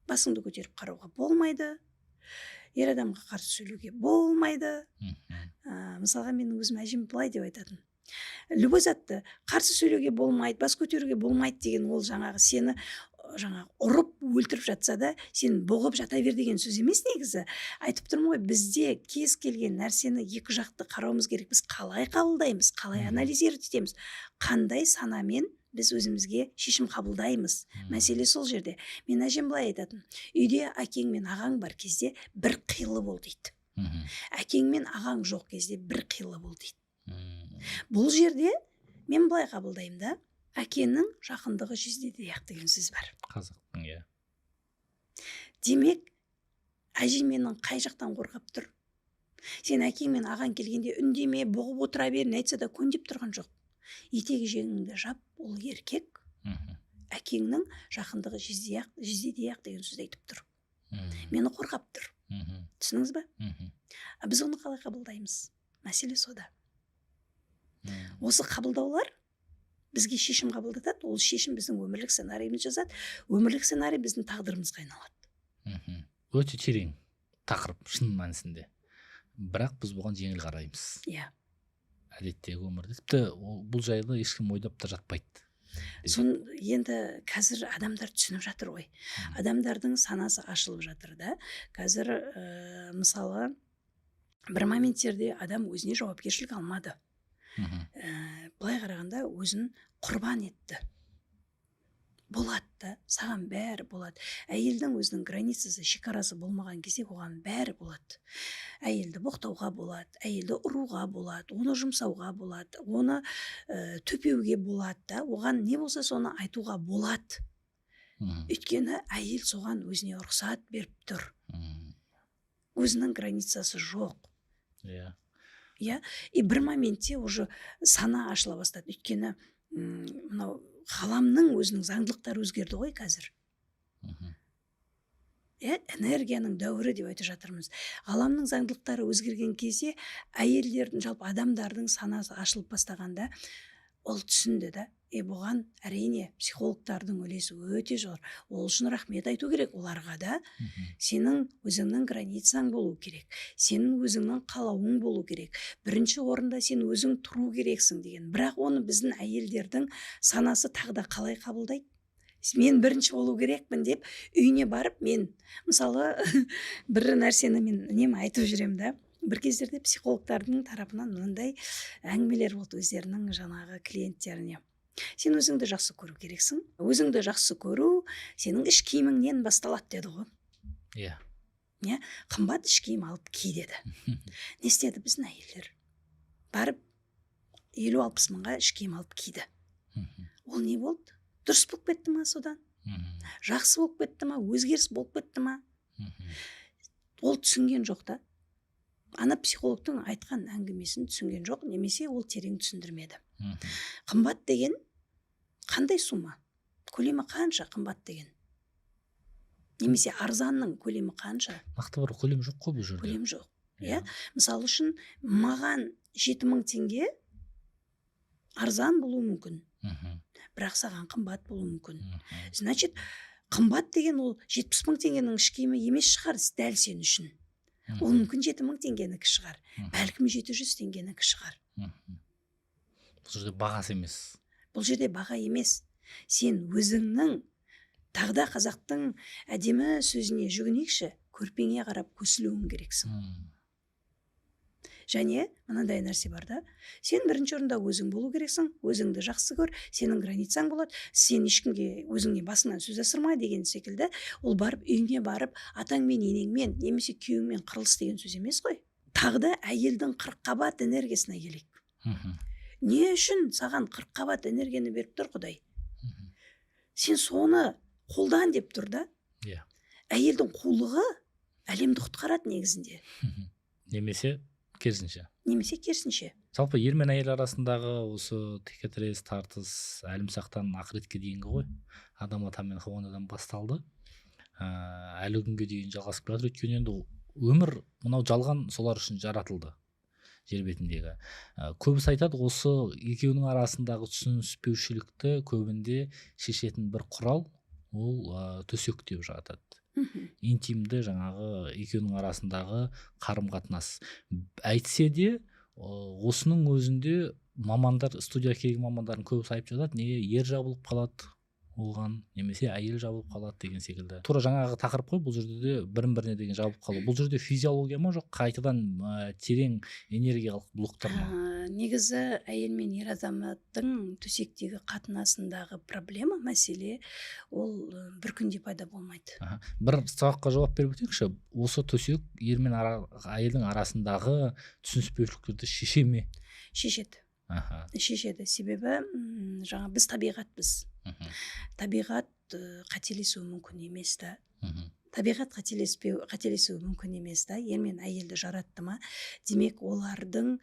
басыңды көтеріп қарауға болмайды, ер адамға қарсы сөйлеуге болмайды. Мысалға, менің өзім әжем былай деп айтатын. Любой затты қарсы сөйлеуге болмайды, бас көтеруге болмайды деген ол жаңағы сені ұрып өлтіріп жатса да, сен бұғып жата бер деген сөз емес негізі. Айтып тұрмын ғой, бізде кез келген нәрсені екі жақты қарауымыз керек. Біз қалай қабылдаймыз, қалай анализировать етеміз, қандай санамен біз өзімізге шешім қабылдаймыз. Мәселе сол жерде. Мен әжем былай айтатын. Үйде әкең мен ағаң бар кезде бір қилы бол дейді. Әкең мен ағаң жоқ кезде бір қилы бол дейді. Бұл жерде мен былай қабылдаймын да, әкенің жақындығы жүздедей ақ деген сөз бар. Қазақтың, Демек, әже менің қай жақтан қорғап тұр? Сен әкең мен ағаң келгенде үндеме, бұғып отыра бер, айтса да көндеп тұрған жоқ. Етегі жеңіңді жап, ол еркек. Әкеңнің жақындығы жүздедей ақ деген сөзді айтып тұр. Мені қорғап тұр. Түсініңіз ба? Біз оны қалай қабылдаймыз? Мәселе сода. Осы қабылдаулар бізге шешім қабылдатады, ол шешім біздің өмірлік сценарийіміз жазады, өмірлік сценарий біздің тағдырымызға айналады. Өте терең тақырып, шын мәнісінде. Бірақ біз бұған жеңіл қараймыз. Әдеттегі өмірде тіпті бұл жайлы ешкім ойлап та жатпайды. Енді қазір адамдар түсініп жатыр ғой. Адамдардың санасы ашылып жатыр да. Қазір мысалы бір моменттерде адам өзіне жауапкершілік алмады. Былай қарағанда өзін құрбан етті. Болады да, саған бәрі болады. Әйелдің өзінің границасы, шекарасы болмаған кезде оған бәрі болады. Әйелді боқтауға болады, әйелді ұруға болады, оны жұмсауға болады, оны төпеуге болады да, оған не болса соны айтуға болады. Өйткені әйел соған өзіне рұқсат беріп тұр. Өзінің границасы жоқ. Иә, и бір моментте уже сана ашыла бастады. Өйткені мынау ғаламның өзінің заңдылықтары өзгерді ғой қазір. Энергияның дәуірі деп айтып жатырмыз. Ғаламның заңдылықтары өзгерген кезде әйелдердің, жалпы адамдардың санасы ашылып бастағанда ол түсінді да. Бұған әрине психологтардың үлесі өте зор. Ол үшін рахмет айту керек оларға да. Сенің өзіңнің границаң болу керек. Сенің өзіңнің қалауың болу керек. Бірінші орында сен өзің тұру керексің деген. Бірақ оны біздің әйелдердің санасы тағы да қалай қабылдайды? Мен бірінші болу керекпін деп үйіне барып, мен мысалы бір нәрсені мен айтып жүремін да. Бір кездерде психологтардың тарапынан мынандай әңгімелер болды өздерінің жаңағы клиенттеріне. Сен өзіңді жақсы көру керексің. Өзіңді жақсы көру сенің іш киіміңнен басталады деді ғой. Иә, қымбат іш киім алып ки деді. Не істеді біздің әйелдер? Барып 50-60 мыңға іш киім алып киді. Ол не болды? Дұрыс болып кетті ма содан? Жақсы болып кетті ма? Өзгеріс болып кетті ма? Ол түсінген жоқ та. Ана психологтың айтқан әңгімесін түсінген жоқ, немесе ол терең түсіндірмеді. Қымбат деген қандай сума? Көлемі қанша қымбат деген? Немесе арзанның көлемі қанша? Нақты бір көлем жоқ қой бұл жерде. Көлем жоқ. Иә. Мысалы үшін маған 7000 теңге арзан болуы мүмкін. Бірақ саған қымбат болуы мүмкін. Значит, қымбат деген ол 70 000 теңгенің іш киімі емес шығар дәл сен үшін. Ол мүмкін 7000 теңгенікі шығар. Бәлкім 700 теңгенікі шығар. Бұл жерде бағасы емес. Бұл жерде баға емес. Сен өзіңнің, тағда қазақтың әдемі сөзіне жүгінейікші, көрпеңе қарап көсілуің керексің. Және мынандай нәрсе бар да, сен бірінші орында өзің болу керексің, өзіңді жақсы көр, сенің границаң болады, сен ешкімге өзіңе басыңнан сөз асырма деген секілді, ол барып үйіңе барып, атаңмен, енеңмен, немесе күйеуіңмен қырылыс деген сөз емес қой. Тағы да әйелдің 40 қабат энергиясына келейік. Не үшін саған 40 қабат энергияны беріп тұр Құдай? Сен соны қолдан деп тұр да. Әйелдің қулығы әлемді құтқарады негізінде. Немесе керісінше. Жалпы ер мен әйел арасындағы осы текетірес, тартыс, әлімсақтан ақыретке дейінгі ғой. Адам ата мен Хауанадан басталды. Әлі күнге дейін жалғасып жатыр. Өйткені енді өмір мынау жалған солар үшін жаратылды. Жер бетіндегі. Көбісі айтады, осы екеуінің арасындағы түсініспеушілікті көбінде шешетін бір құрал, ол төсек деп жатады. Интимді жаңағы екеуінің арасындағы қарым-қатынас. Әйтсе де осының өзінде мамандар, студияға келген мамандардың көбісі айтып жатады, неге ер жабылып қалады оған, немесе әйел жабылып қалады деген секілді. Тура жаңағы тақырып қой, бұл жерде де бірін-біріне деген жабылып қалу. Бұл жерде физиология ма жоқ, қайтадан терең энергиялық блоктар ма? Негізі әйел мен ер азаматтың төсектегі қатынасындағы проблема, мәселе, ол бір күнде пайда болмайды. Бір сұраққа жауап беріп өтейікші. Осы төсек ер мен әйелдің арасындағы түсініспеушіліктерді шеше ме? Шешеді. Себебі жаңа біз табиғатпыз. Табиғат қателесуі мүмкін емес та. Табиғат қателесуі мүмкін емес та. Ер мен әйелді жаратты ма, демек олардың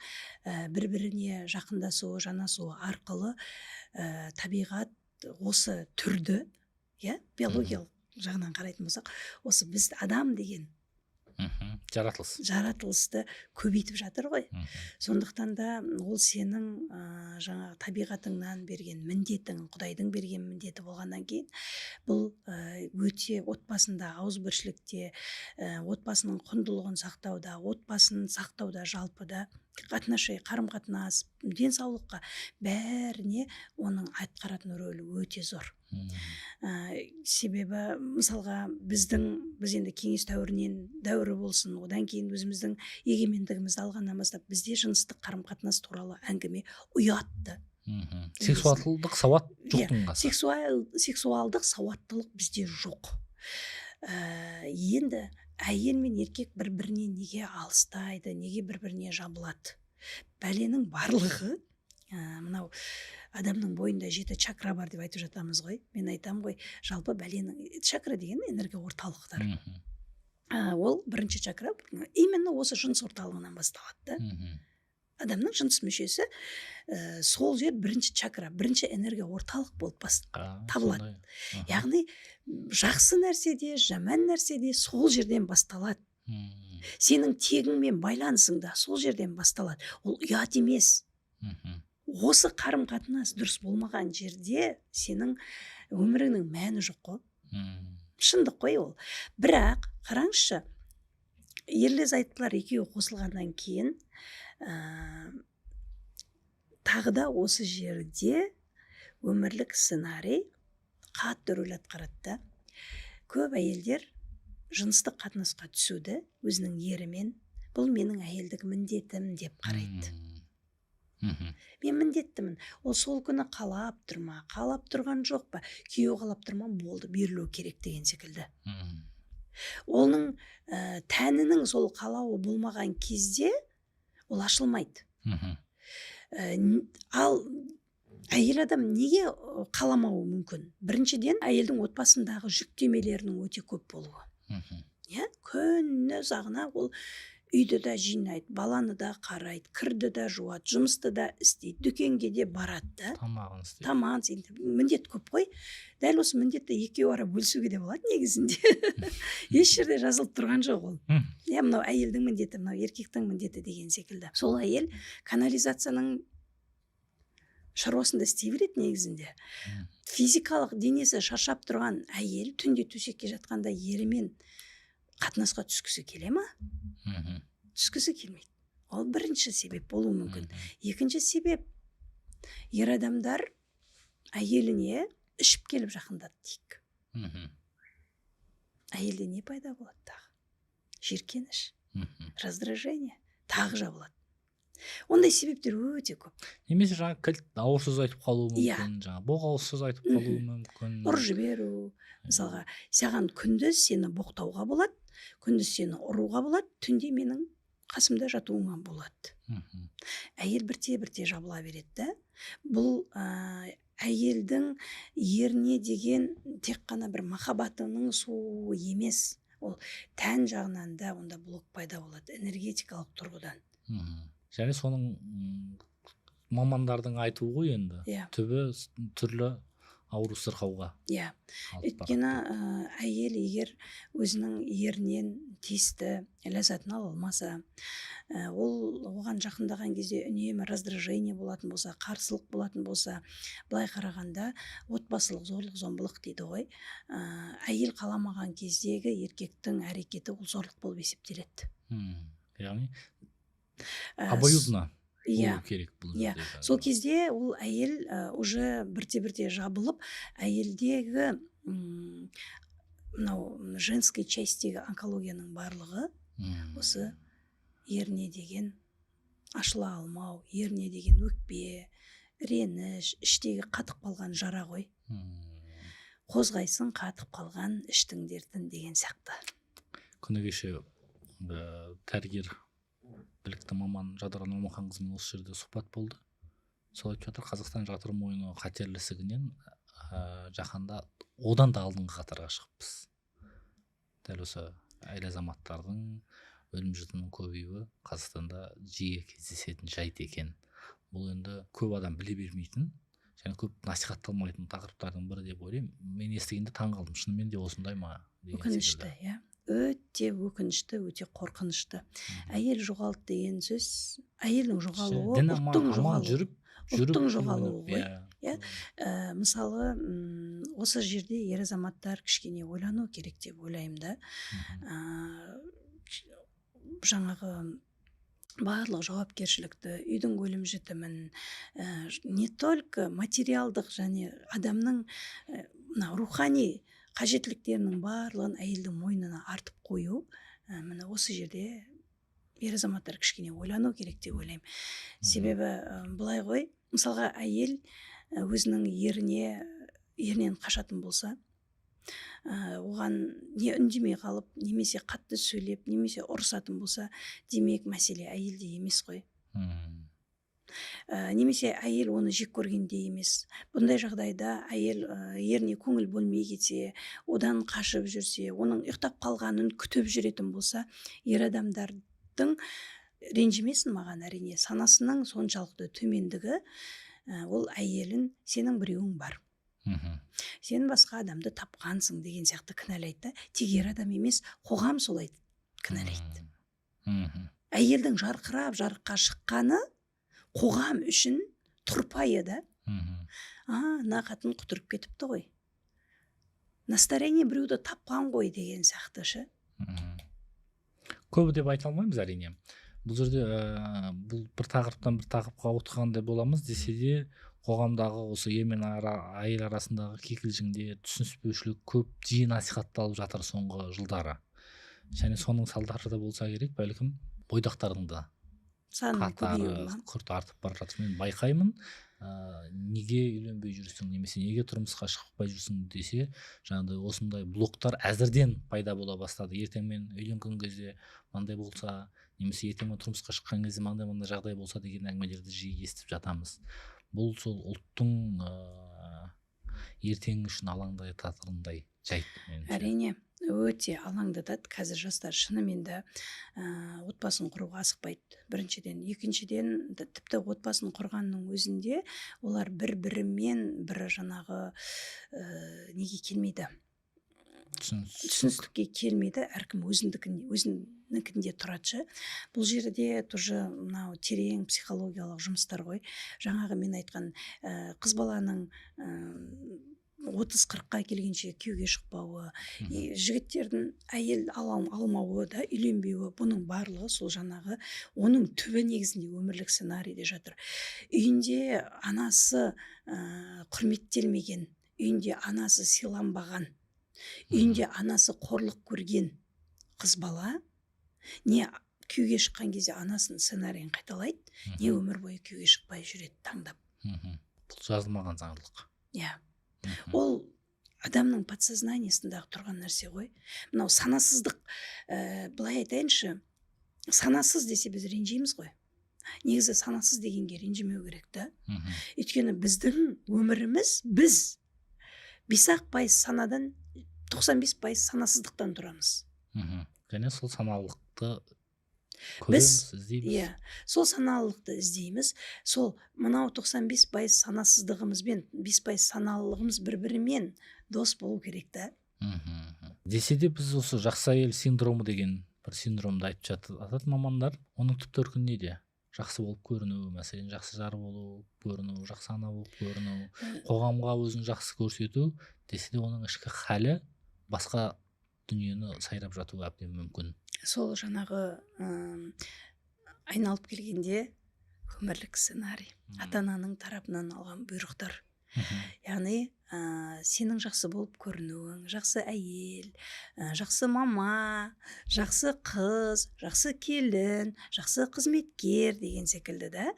бір-біріне жақындасуы, жанасуы арқылы табиғат осы түрді, биологиялық жағынан қарайтын болсақ, осы біз адам деген жаратылысты көбейтіп жатыр ғой. Сондықтан да ол сенің жаңа табиғатыңнан берген міндетің, Құдайдың берген міндеті болғаннан кейін, бұл өте отбасында, ауызбіршілікте, отбасының құндылығын сақтауда, отбасын сақтауда, жалпыда қарым-қатынас, денсаулыққа бәріне оның атқаратын рөлі өте зор. Себебі мысалға біз енді кеңес дәуірі болсын, одан кейін өзіміздің егемендігімізді алғаннан бастап бізде жыныстық қарым-қатынас туралы әңгіме ұятты. Сексуалдық сауат жоқтың қасы. Сексуалдық сауаттылық бізде жоқ. Енді әйел мен еркек бір-біріне неге алыстайды, неге бір-біріне жабылады? Бәленің барлығы мынау адамның бойында 7 чакра бар деп айтып жатамыз ғой. Мен айтам ғой, жалпы бәленің чакра деген энергия орталықтар. Ол бірінші чакра именно осы жыныс орталығынан басталады да. Адамның жыныс мүшесі сол жер бірінші чакра, бірінші энергия орталық болып табылады. Яғни жақсы нәрседе, жаман нәрседе сол жерден басталады. Сенің тегіңмен байланысың да сол жерден басталады. Ол ұят емес. Осы қарым-қатынас дұрыс болмаған жерде сенің өміріңнің мәні жоқ қой. Шындық қой ол. Бірақ қараңызшы, ерлі зайыптылар екеуі қосылғаннан кейін тағы да осы жерде өмірлік сценарий қатты рөл атқарады да. Көп әйелдер жыныстық қатынасқа түсуді өзінің ерімен, бұл менің әйелдік міндетім деп қарайды. Мен міндеттімін. Ол сол күні қалап тұрма, қалап тұрған жоқ па, күйеуі қалап тұрма, болды, берілу керек деген секілді. Оның тәнінің сол қалауы болмаған кезде ол ашылмайды. Ал әйел адам неге қаламауы мүмкін? Біріншіден, әйелдің отбасындағы жүктемелерінің өте көп болуы. Күні сағына ол үйді да жинайды, баланы да қарайды, кірді да жуады, жұмысты да істейді, дүкенге де барады да. Тамағын істейді. Міндет көп қой. Дәл осы міндетті екеуі ара бөлісуге де болады негізінде. Еш жерде жазылып тұрған жоқ ол. Мынау әйелдің міндеті, мынау еркектің міндеті деген секілді. Сол әйел канализацияның шаруасында істей береді негізінде. Физикалық денесі шаршап тұрған әйел түнде төсекке жатқанда ерімен қатынасқа түскісі келе ма? Түскісі келмейді. Ол бірінші себеп болуы мүмкін. Екінші себеп, ер адамдар әйеліне ішіп келіп жақындады дейік. Әйелде не пайда болады тағы? Жиіркеніш, раздражение тағы жабылады. Ондай себептер өте көп. Немесе жаңа кілт ауыр сөз айтып қалуы мүмкін, жаңа боғауыз сөз айтып қалуы мүмкін. Ұрып жіберу. Мысалға, саған күндіз сені боқтауға болады, күндіз сені ұруға болады, түнде менің қасымда жатуыңа болады. Әйел бірте жабыла береді. Бұл әйелдің еріне деген тек қана бір махаббатының суы емес. Ол тән жағынан да онда блок пайда болады, энергетикалық тұрғыдан. Және соның мамандардың айтуы ғой енді. Түбі түрлі ауру сырқауға. Өйткені әйел егер өзінің ерінен тиісті ләззатын ала алмаса, ол оған жақындаған кезде үнемі раздражение болатын болса, қарсылық болатын болса, былай қарағанда отбасылық зорлық-зомбылық дейді ғой. Әйел қаламаған кездегі еркектің әрекеті ол зорлық болып есептеледі. Яғни обоюдно болу керек бұл. Сол кезде ол әйел уже бірте жабылып, әйелдегі мынау женской частиге онкологияның барлығы осы еріне деген ашыла алмау, еріне деген өкпе, реніш, іштегі қатып қалған жара ғой. Қозғайсын қатып қалған іштің дертін деген сияқты. Күні кеше дәрігер білікті маман Жадыра Нұрмұханқызымен осы жерде сұхбат болды. Сол айтып жатыр, Қазақстан жатыр мойны қатерлі ісігінен жаһанда одан да алдыңғы қатарға шығыппыз. Дәл осы әйел азаматтардың өлім жітімінің көбеюі Қазақстанда жиі кездесетін жайт екен. Бұл енді көп адам біле бермейтін және көп насихатталмайтын тақырыптардың бірі деп ойлаймын. Мен естігенде таң қалдым, шынымен де осындай ма? Өкінішті, өте өкінішті, өте қорқынышты. Әйел жоғалды деген сөз, әйелдің жоғалуы, ұлттың жоғалуы ғой. Мысалы, осы жерде ер азаматтар кішкене ойлану керек деп ойлаймын да. Жаңағы барлық жауапкершілікті, үйдің өлім жітімін, не только материалдық және адамның рухани қажеттіліктерінің барлығын әйелдің мойнына артып қою, міне осы жерде ер азаматтар кішкене ойлану керек деп ойлаймын. Себебі былай ғой, мысалға әйел өзінің ерінен қашатын болса, оған не үндемей қалып, немесе қатты сөйлеп, немесе ұрысатын болса, демек мәселе әйелде емес қой. Немесе әйел оны жек көргендей емес. Бұндай жағдайда әйел еріне көңіл бөлмей кетсе, одан қашып жүрсе, оның ұйықтап қалғанын күтіп жүретін болса, ер адамдардың ренжімесін маған әрине, санасының соншалықты төмендігі, ол әйелін сенің біреуің бар. Сен басқа адамды тапқансың деген сияқты кінәлайды. Тек ер адам емес, қоғам солай кінәлайды. Әйелдің жарқырап жарыққа шыққаны қоғам үшін тұрпайы да. Мына қатын құтырып кетіпті ғой. Настроение біреуді тапқан ғой деген сияқты ше. Көбі деп айта алмаймыз әрине. Бұл жерде бұл бір тақырыптан бір тақырыпқа отырғандай боламыз десе де, қоғамдағы осы ер мен әйел арасындағы кикілжіңдер, түсініспеушілік көп жиі насихатталып жатыр соңғы жылдары. Және соның салдары да болса керек, бәлкім бойдақтардың да қатары күрт артып бара жатыр. Мен байқаймын, неге үйленбей жүрсің, немесе неге тұрмысқа шықпай жүрсің десе, жаңағыдай осындай блоктар әзірден пайда бола бастады. Ертеңмен үйленген кезде мынандай болса, немесе ертеңмен тұрмысқа шыққан кезде мынандай жағдай болса деген әңгімелерді жиі естіп жатамыз. Бұл сол ұлттың ертең үшін алаңдататындай жайт. Әрине, өте алаңдатады. Қазір жастар шынымен де отбасын құруға асықпайды. Біріншіден, екіншіден, тіпті отбасын құрғанның өзінде олар бір-бірімен бір жаңағы неге келмейді. Түсіністікке келмейді. Әркім өзіндікінде тұратшы. Бұл жерде тоже мынау терең психологиялық жұмыстар ғой. Жаңағы мен айтқан қыз баланың 30-40-қа келгенше күйеуге шықпауы, жігіттердің әйел алмауы да, үйленбеуі, бұның барлығы сол жаңағы оның түбі негізінде өмірлік сценарийде жатыр. Үйінде анасы құрметтелмеген, үйінде анасы сыйланбаған, үйінде анасы қорлық көрген қыз бала не күйеуге шыққан кезде анасының сценарийін қайталайды, не өмір бойы күйеуге шықпай жүреді таңдап. Бұл жазылмаған заңдылық. Иә. Ол адамның подсознаниясындағы тұрған нәрсе ғой. Мынау санасыздық, былай айтайыншы, санасыз десе біз ренжиміз ғой. Негізі санасыз дегенге ренжімеу керек та. Өйткені біздің өміріміз, біз 5% санадан 95% санасыздықтан тұрамыз. Және сол саналылықты біз іздейміз. Сол саналылықты іздейміз. Сол мынау 95% санасыздығымызбен 5% саналылығымыз бір-бірімен дос болу керек та. Десе де біз осы жақсы әйел синдромы деген бір синдромды айтып жатады мамандар. Оның түп төркіні неде? Жақсы болып көріну, мәселен жақсы жар болу, көріну, жақсы ана болып көріну, қоғамға өзін жақсы көрсету десе де оның ішкі халі басқа дүниені сайрап жатуы әбден мүмкін. Сол жаңағы айналып келгенде өмірлік сценарий, ата-ананың тарапынан алған бұйрықтар. Яғни сенің жақсы болып көрінуің, жақсы әйел, жақсы мама, жақсы қыз, жақсы келін, жақсы қызметкер деген секілді да.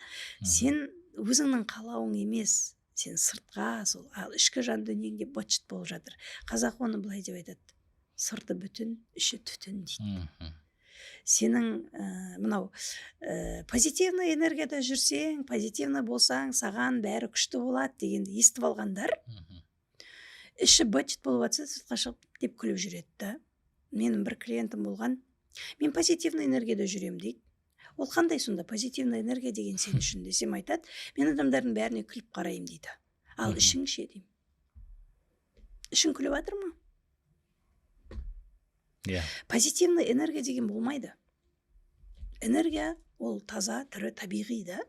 Сен өзіңнің қалауың емес, сен сыртқа, сол ішкі жан дүниеңде быт-шыт болып жатыр. Қазақ оны былай деп айтады: сырты бүтін, іші түтін дейді. Сенің мынау позитивный энергияда жүрсең, позитивный болсаң, саған бәрі күшті болады дегенді естіп алғандар, іші быт-шыт болып жатса, сыртқа шығып деп күліп жүреді да. Менің бір клиентім болған, мен позитивный энергияда жүрем дейді. Ол қандай сонда позитивный энергия деген сен үшін десем, айтады, мен адамдардың бәріне күліп қараймын дейді. Ал ішің ше деймін. Ішің күліп жатыр ма? Позитивный энергия деген болмайды. Энергия ол таза, тірі, табиғи да.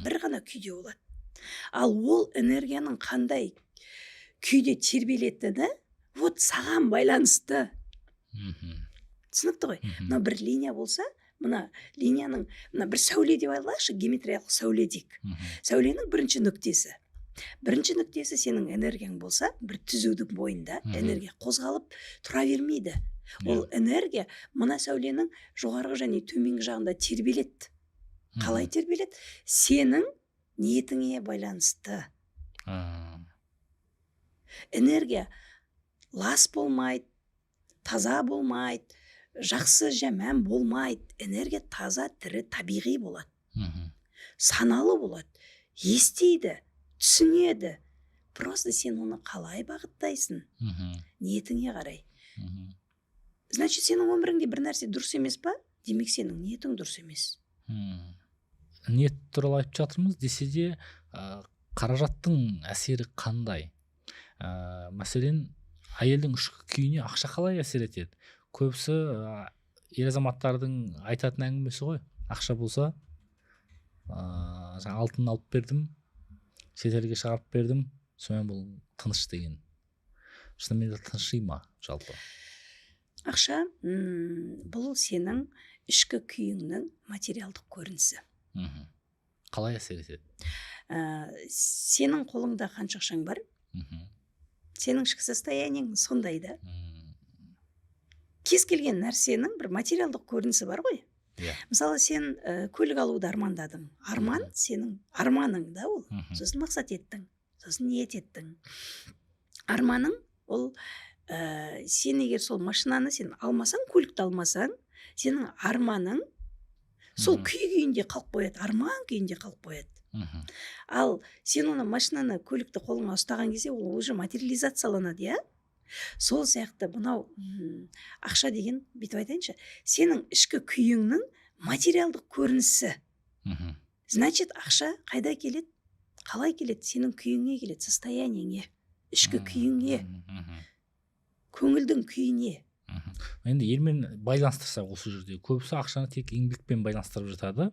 Бір ғана күйде болады. Ал ол энергияның қандай күйде тербелетіні вот саған байланысты. Түсінікті ғой? Мына бір линия болса, мына линияның бір сәуле деп алайықшы, геометриялық сәуле дейік. Сәуленің бірінші нүктесі. Бірінші нүктесі сенің энергияң болса, бір түзудің бойында энергия қозғалып тұра бермейді. Ол энергия мына сәуленің жоғарғы және төменгі жағында тербеледі. Қалай тербеледі? Сенің ниетіңе байланысты. Энергия лас болмайды, таза болмайды, жақсы жаман болмайды. Энергия таза, тірі, табиғи болады. саналы болады, естиді, түсінеді. Просто сен оны қалай бағыттайсың, ниетіңе қарай. Значит, сенің өміріңде бір нәрсе дұрыс емес па? Демек, сенің ниетің дұрыс емес. Ниет туралы айтып жатырмыз десе де, қаражаттың әсері қандай? Мәселен, әйелдің ішкі күйіне ақша қалай әсер етеді? Көбісі ер азаматтардың айтатын әңгімесі ғой. Ақша болса, алтын алып бердім, шетелге шығарып бердім, сонымен бұл тыныш деген. Шынымен де тыныши ма жалпы? Ақша бұл сенің ішкі күйіңнің материалдық көрінісі. Қалай әсер етеді? Сенің қолыңда қанша ақшаң бар? Сенің ішкі состояниең сондай да. Кез келген нәрсенің бір материалдық көрінісі бар ғой. Мысалы, сен көлік алуды армандадың. Арман сенің арманың да ол. Сосын мақсат еттің, сосын ниет еттің. Арманың ол сен егер сол машинаны сен алмасаң, көлікті алмасаң, сенің арманың сол күйінде қалып қояды, арман күйінде қалып қояды. Ал сен оны машинаны, көлікті қолыңа ұстаған кезде ол уже материализацияланады, иә? Сол сияқты мынау ақша деген, бүйтіп айтайыншы, сенің ішкі күйіңнің материалдық көрінісі. Значит, ақша қайда келеді? Қалай келеді? Сенің күйіңе келеді, состояниеңе, ішкі күйіңе, көңілдің күйіне. Енді елмен байланыстырсақ осы жерде, көбісі ақшаны тек еңбекпен байланыстырып жатады.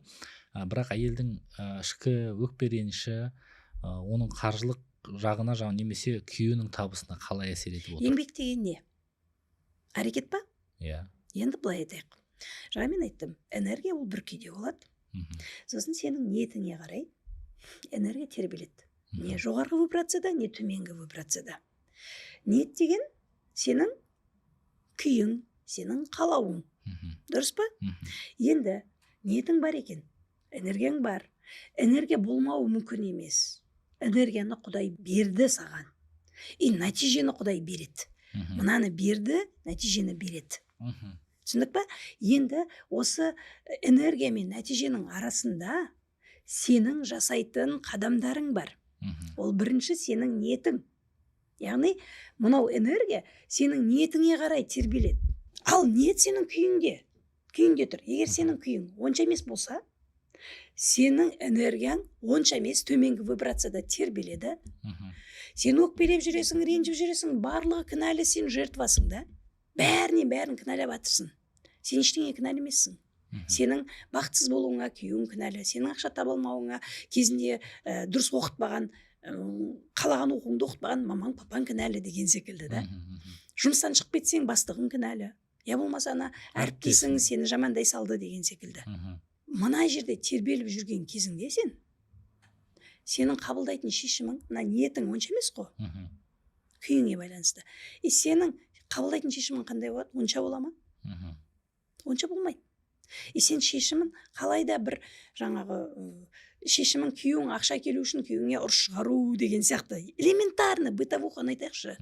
Бірақ әйелдің ішкі өкпе реніші, оның қаржылық жағына, немесе күйеуінің табысына қалай әсер етіп отыр? Еңбек деген не? Әрекет па? Иә. Енді былай айтайық. Жаңа мен айттым, энергия ол бір күйде болады. Сосын сенің ниетіңе қарай энергия тербеледі. Не жоғарғы вибрацияда, не төменгі вибрацияда. Ниет деген сенің күйің, сенің қалауың. Дұрыс па? Енді ниетің бар екен, энергияң бар. Энергия болмауы мүмкін емес. Энергияны Құдай берді саған. И нәтижені Құдай береді. Мынаны берді, нәтижені береді. Түсіндік па? Енді осы энергия мен нәтиженің арасында сенің жасайтын қадамдарың бар. Ол бірінші сенің ниетің. Яғни, мынау энергия сенің ниетіңе қарай тербеледі. Ал ниет сенің күйіңде тұр. Егер сенің күйің онша емес болса, сенің энергияң онша емес, төменгі вибрацияда тербеледі. Сен өкпелеп жүресің, ренжіп жүресің, барлығы кінәлі, сен жертвасың да. Бәрін кінәлап жатырсың. Сен ештеңе кінәлі емессің. Сенің бақытсыз болуыңа күйеуің кінәлі, сенің ақша таба алмауыңа, кезінде дұрыс оқытпаған, қалаған оқуыңды оқытпаған мамаң, папаң кінәлі деген секілді да. Жұмыстан шығып кетсең, бастығың кінәлі. Я болмаса әріптесің сені жамандай салды деген секілді. Мына жерде тербеліп жүрген кезіңде сенің қабылдайтын шешімің, мына ниетің онша емес қой. Күйіңе байланысты. Сенің қабылдайтын шешімің қандай болады? Онша бола ма? Онша болмайды. Сен шешімін қалайда бір жаңағы шешімін күйеуің ақша келу үшін күйеуіңе ұрыс шығару деген сияқты. Элементарно, бытовуханы айтайықшы.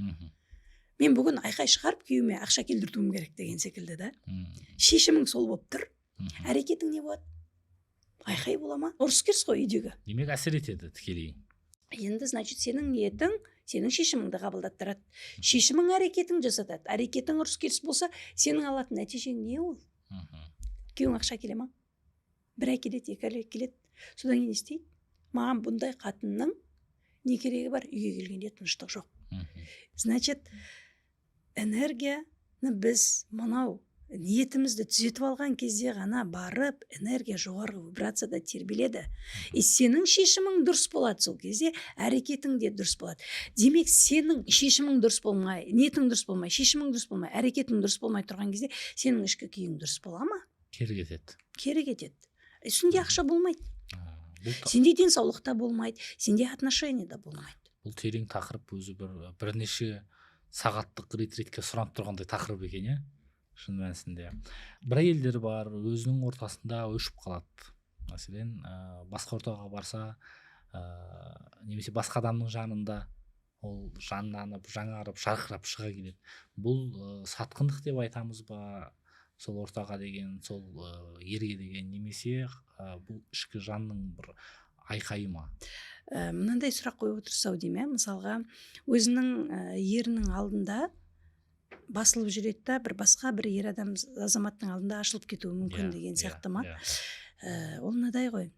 Мен бүгін айқай шығарып күйеуіме ақша келдіртуім керек деген секілді да. Шешімің сол болып тұр. Әрекетің не болады? Айқай бола ма? Ұрыс керіс қой үйдегі. Демек әсер етеді тікелей. Енді, значит, сенің ниетің сенің шешіміңді қабылдаттырады. Шешімің әрекетің жасатады. Әрекетің ұрыс керіс болса, сенің алатын нәтижең не ол? Күйеуің ақша келе ма? Бір ай келеді, 2 ай келеді. Содан кейін не істейді? Маған бұндай қатынның не керегі бар? Үйге келгенде тыныштық жоқ. Значит, энергияны біз мынау ниетімізді түзетіп алған кезде ғана барып, энергия жоғарғы вибрацияда тербеледі. Сенің шешімің дұрыс болады сол кезде, әрекетің де дұрыс болады. Демек, сенің шешімің дұрыс болмай, ниетің дұрыс болмай, шешімің дұрыс болмай, әрекетің дұрыс болмай тұрған кезде, сенің ішкі күйің дұрыс бола ма? Кері кетеді. Кері кетеді. Сенде ақша болмайды. Сенде денсаулық та болмайды, сенде отношения да болмайды. Бұл терең тақырып, өзі бірнеше сағаттық ретритке сұранып тұрғандай тақырып екен, шын мәнісінде. Бір әйелдер бар, өзінің ортасында өшіп қалады. Мәселен, басқа ортаға барса, немесе басқа адамның жанында ол жанданып, жаңарып, жарқырап шыға келеді. Бұл сатқындық деп айтамыз ба, сол ортаға деген, сол ерге деген немесе бұл ішкі жанның бір айқайы ма? Мынандай сұрақ қойып отырсыз ау деймін, мысалға өзінің ерінің алдында басылып жүреді да бір басқа бір ер адам азаматтың алдында ашылып кетуі мүмкін деген сияқты ма? Ол мынадай ғой,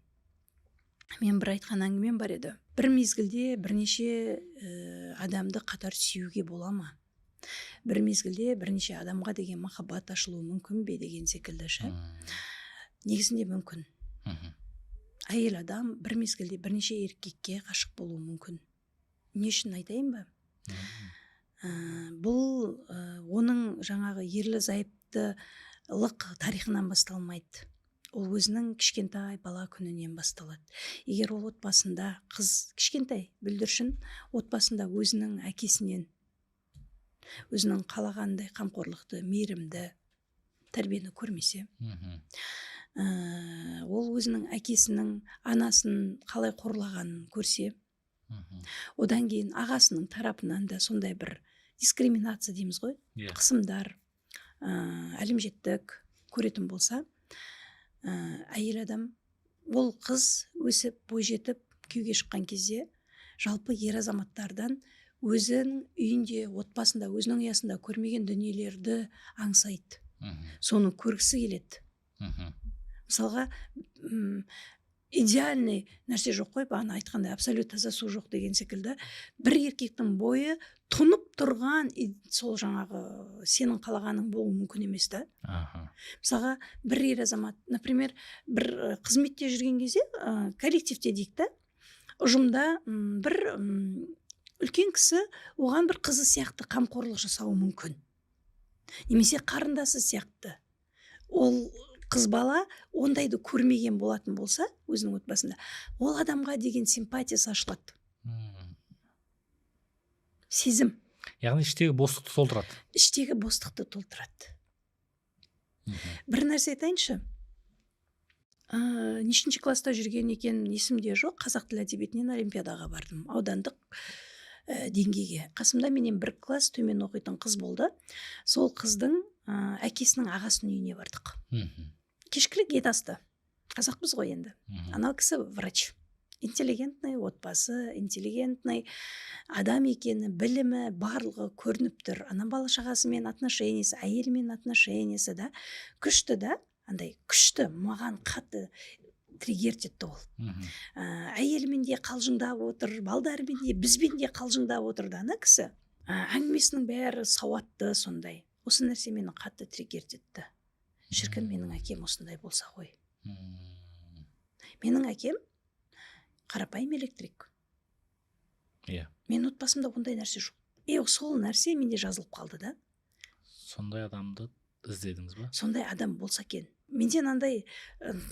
мен бір айтқан әңгімем бар еді, бір мезгілде бірнеше адамды қатар сүюге бола ма? Бір мезгілде бірнеше адамға деген махаббат ашылуы мүмкін бе деген секілді ше. Негізінде мүмкін. Әйел адам бір мезгілде бірнеше еркекке ғашық болуы мүмкін. Не үшін айтайын ба? Бұл оның жаңағы ерлі зайыптылық тарихынан басталмайды. Ол өзінің кішкентай бала күнінен басталады. Егер ол отбасында, қыз кішкентай бүлдіршін отбасында өзінің әкесінен өзінің қалағандай қамқорлықты, мейірімді тәрбиені көрмесе, ол өзінің әкесінің анасын қалай қорлағанын көрсе, одан кейін ағасының тарапынан да сондай бір дискриминация дейміз ғой, қысымдар, әлімжеттік көретін болса, әйел адам, ол қыз өсіп бойжетіп күйеуге шыққан кезде жалпы ер азаматтардан өзінің үйінде, отбасында, өзінің ұясында көрмеген дүниелерді аңсайды. Соны көргісі келеді. Мысалға, идеальный нәрсе жоқ қой, бағана айтқандай абсолют таза су жоқ деген секілді, бір еркектің бойы тұнып тұрған сол жаңағы сенің қалағаның болуы мүмкін емес та. Мысалға, бір ер азамат, например, бір қызметте жүрген кезде, коллективте дейік та, ұжымда бір үлкен кісі оған бір қызы сияқты қамқорлық жасауы мүмкін. Немесе қарындасы сияқты. Ол қыз бала ондайды көрмеген болатын болса, өзінің отбасында, ол адамға деген симпатиясы ашылады. Сезім. Яғни іштегі бостықты толтырады. Іштегі бостықты толтырады. Бір нәрсе айтайыншы. Нешінші класста жүрген екен есімде жоқ, қазақ тілі әдебиетінен олимпиадаға бардым, аудандық деңгейге. Қасымда менен бір класс төмен оқитын қыз болды. Сол қыздың әкесінің ағасының үйіне бардық. Кешкілік ет асты. Қазақпыз ғой енді. Анау кісі врач. Интеллигентный отбасы, интеллигентный адам екені, білімі барлығы көрініп тұр. Ана бала шағасымен отношениесі, әйелімен отношениесі да күшті да, андай күшті, маған қатты триггерт етті ол. Әйелімен де қалжыңдап отыр, балдарымен де, бізбен де қалжыңдап отыр да ана кісі. Әңгімесінің бәрі сауатты сондай. Осы нәрсе мені қатты триггерт етті. Шіркін, менің әкем осындай болса ғой. Менің әкем қарапайым электрик. Мен отбасымда ондай нәрсе жоқ. Сол нәрсе менде жазылып қалды да. Сондай адамды іздедіңіз ба? Сондай адам болса екен. Менде андай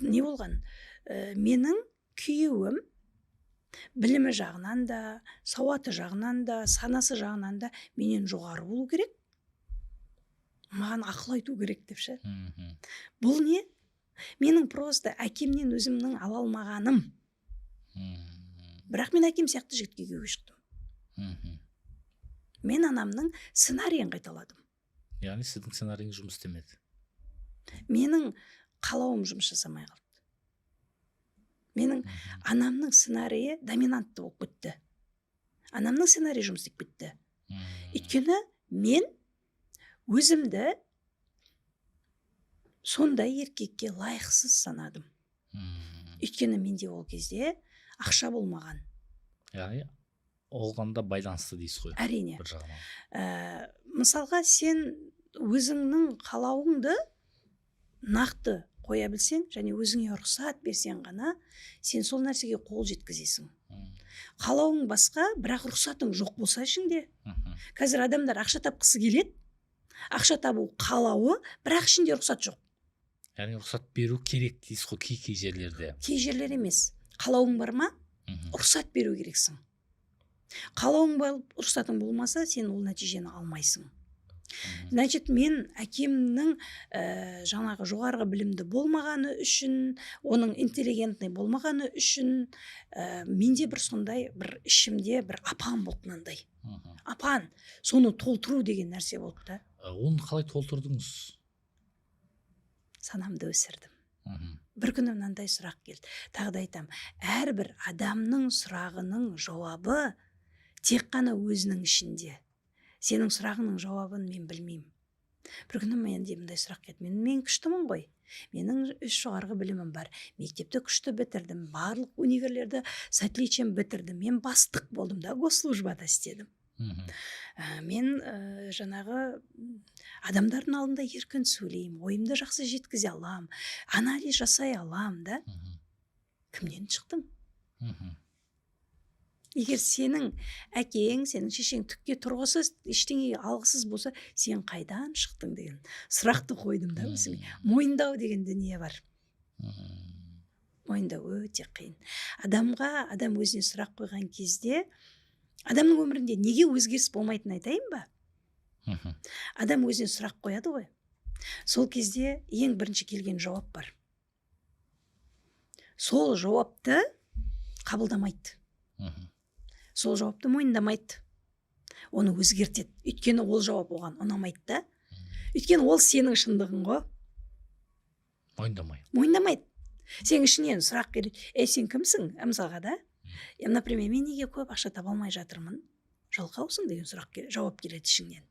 не болған? Менің күйеуім білімі жағынан да, сауаты жағынан да, санасы жағынан да менен жоғары болу керек. Маған ақыл айту керек деп ше. Бұл не? Менің просто әкемнен өзімнің ала алмағаным. Бірақ мен әкем сияқты жігітке күйеуге шықтым. Мен анамның сценарийін қайталадым. Яғни сіздің сценарийіңіз жұмыс істемеді. Менің қалауым жұмыс жасамай қалды. Менің анамның сценарийі доминантты болып кетті. Анамның сценарийі жұмыс істеп кетті. Өйткені мен өзімді сондай еркекке лайықсыз санадым. Өйткені менде ол кезде ақша болмаған. Яғни оғанда байланысты дейсіз ғой. Әрине. Бір жағынан. Мысалға, сен өзіңнің қалауыңды нақты қоя білсең, және өзіңе рұқсат берсең ғана, сен сол нәрсеге қол жеткізесің. Қалауың басқа, бірақ рұқсатың жоқ болса ішіңде. Қазір адамдар ақша тапқысы келеді, ақша табу қалауы, бірақ ішінде рұқсат жоқ. Яғни рұқсат беру керек дейсіз ғой кей жерлерде. Кей жерлер емес. Қалауың бар ма? Рұқсат беру керексің. Қалауың бар, рұқсатың болмаса, сен ол нәтижені алмайсың. Значит, мен әкемнің жаңағы жоғарғы білімді болмағаны үшін, оның интеллигентный болмағаны үшін, менде бір сондай, бір ішімде бір апан болды мынандай. Апан, соны толтыру деген нәрсе болды да. Оны қалай толтырдыңыз? санамды өсірдім. Бір күні мынандай сұрақ келді. Тағы да айтамын, әрбір адамның сұрағының жауабы тек қана өзінің ішінде. Сенің сұрағының жауабын мен білмеймін. Бір күні менде мындай сұрақ келді. Мен күштімін ғой. Менің 3 жоғарғы білімім бар. Мектепті күшті бітірдім. Барлық универлерді с отличием бітірдім. Мен бастық болдым да, госслужбада істедім. Мен жаңағы адамдардың алдында еркін сөйлеймін, ойымды жақсы жеткізе алам, анализ жасай алам да. Кімнен шықтың? Егер сенің әкең, сенің шешең түкке тұрғысыз, ештеңеге алғысыз болса, сен қайдан шықтың деген сұрақты қойдым да өзіме. Мойындау деген дүние бар. Мойындау өте қиын. Адам өзіне сұрақ қойған кезде, адамның өмірінде неге өзгеріс болмайтынын айтайын ба? Адам өзіне сұрақ қояды ғой. Сол кезде ең бірінші келген жауап бар. Сол жауапты қабылдамайды. Сол жауапты мойындамайды. Оны өзгертеді. Өйткені ол жауап оған ұнамайды да. Өйткені ол сенің шындығың ғой. Мойындамайды. Сен ішінен сұрақ келеді. Сен кімсің? Мысалға да. Например, мен неге көп ақша таба алмай жатырмын? Жалқаусың деген жауап келеді ішіңнен.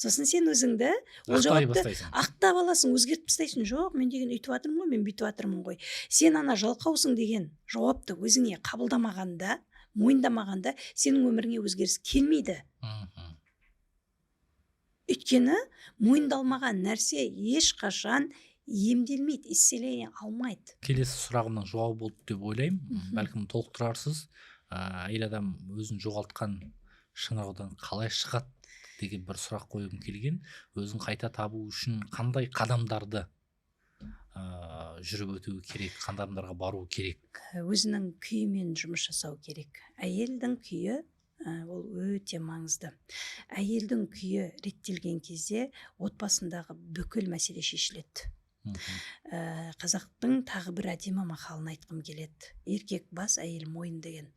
Сосын сен өзіңді ол жауапты ақтап аласың, өзгертіп тастайсың. Жоқ, мен деген үйтіп жатырмын ғой, мен бүйтіп жатырмын ғой. Сен ана жалқаусың деген жауапты өзіңе қабылдамағанда, мойындамағанда сенің өміріңе өзгеріс келмейді. Өйткені мойындалмаған нәрсе ешқашан емделмейді, исцеление алмайды. Келесі сұрағымның жауабы болды деп ойлаймын. Бәлкім толықтырарсыз. Әйел адам өзін жоғалтқан шыңыраудан қалай шығады деген бір сұрақ қойғым келген. Өзін қайта табу үшін қандай қадамдарды жүріп өтуі керек, қадамдарға бару керек? Өзінің күйімен жұмыс жасау керек. Әйелдің күйі ол өте маңызды. Әйелдің күйі реттелген кезде отбасындағы бүкіл мәселе шешіледі. Қазақтың тағы бір әдемі мақалын айтқым келеді. Еркек бас, әйел мойын деген.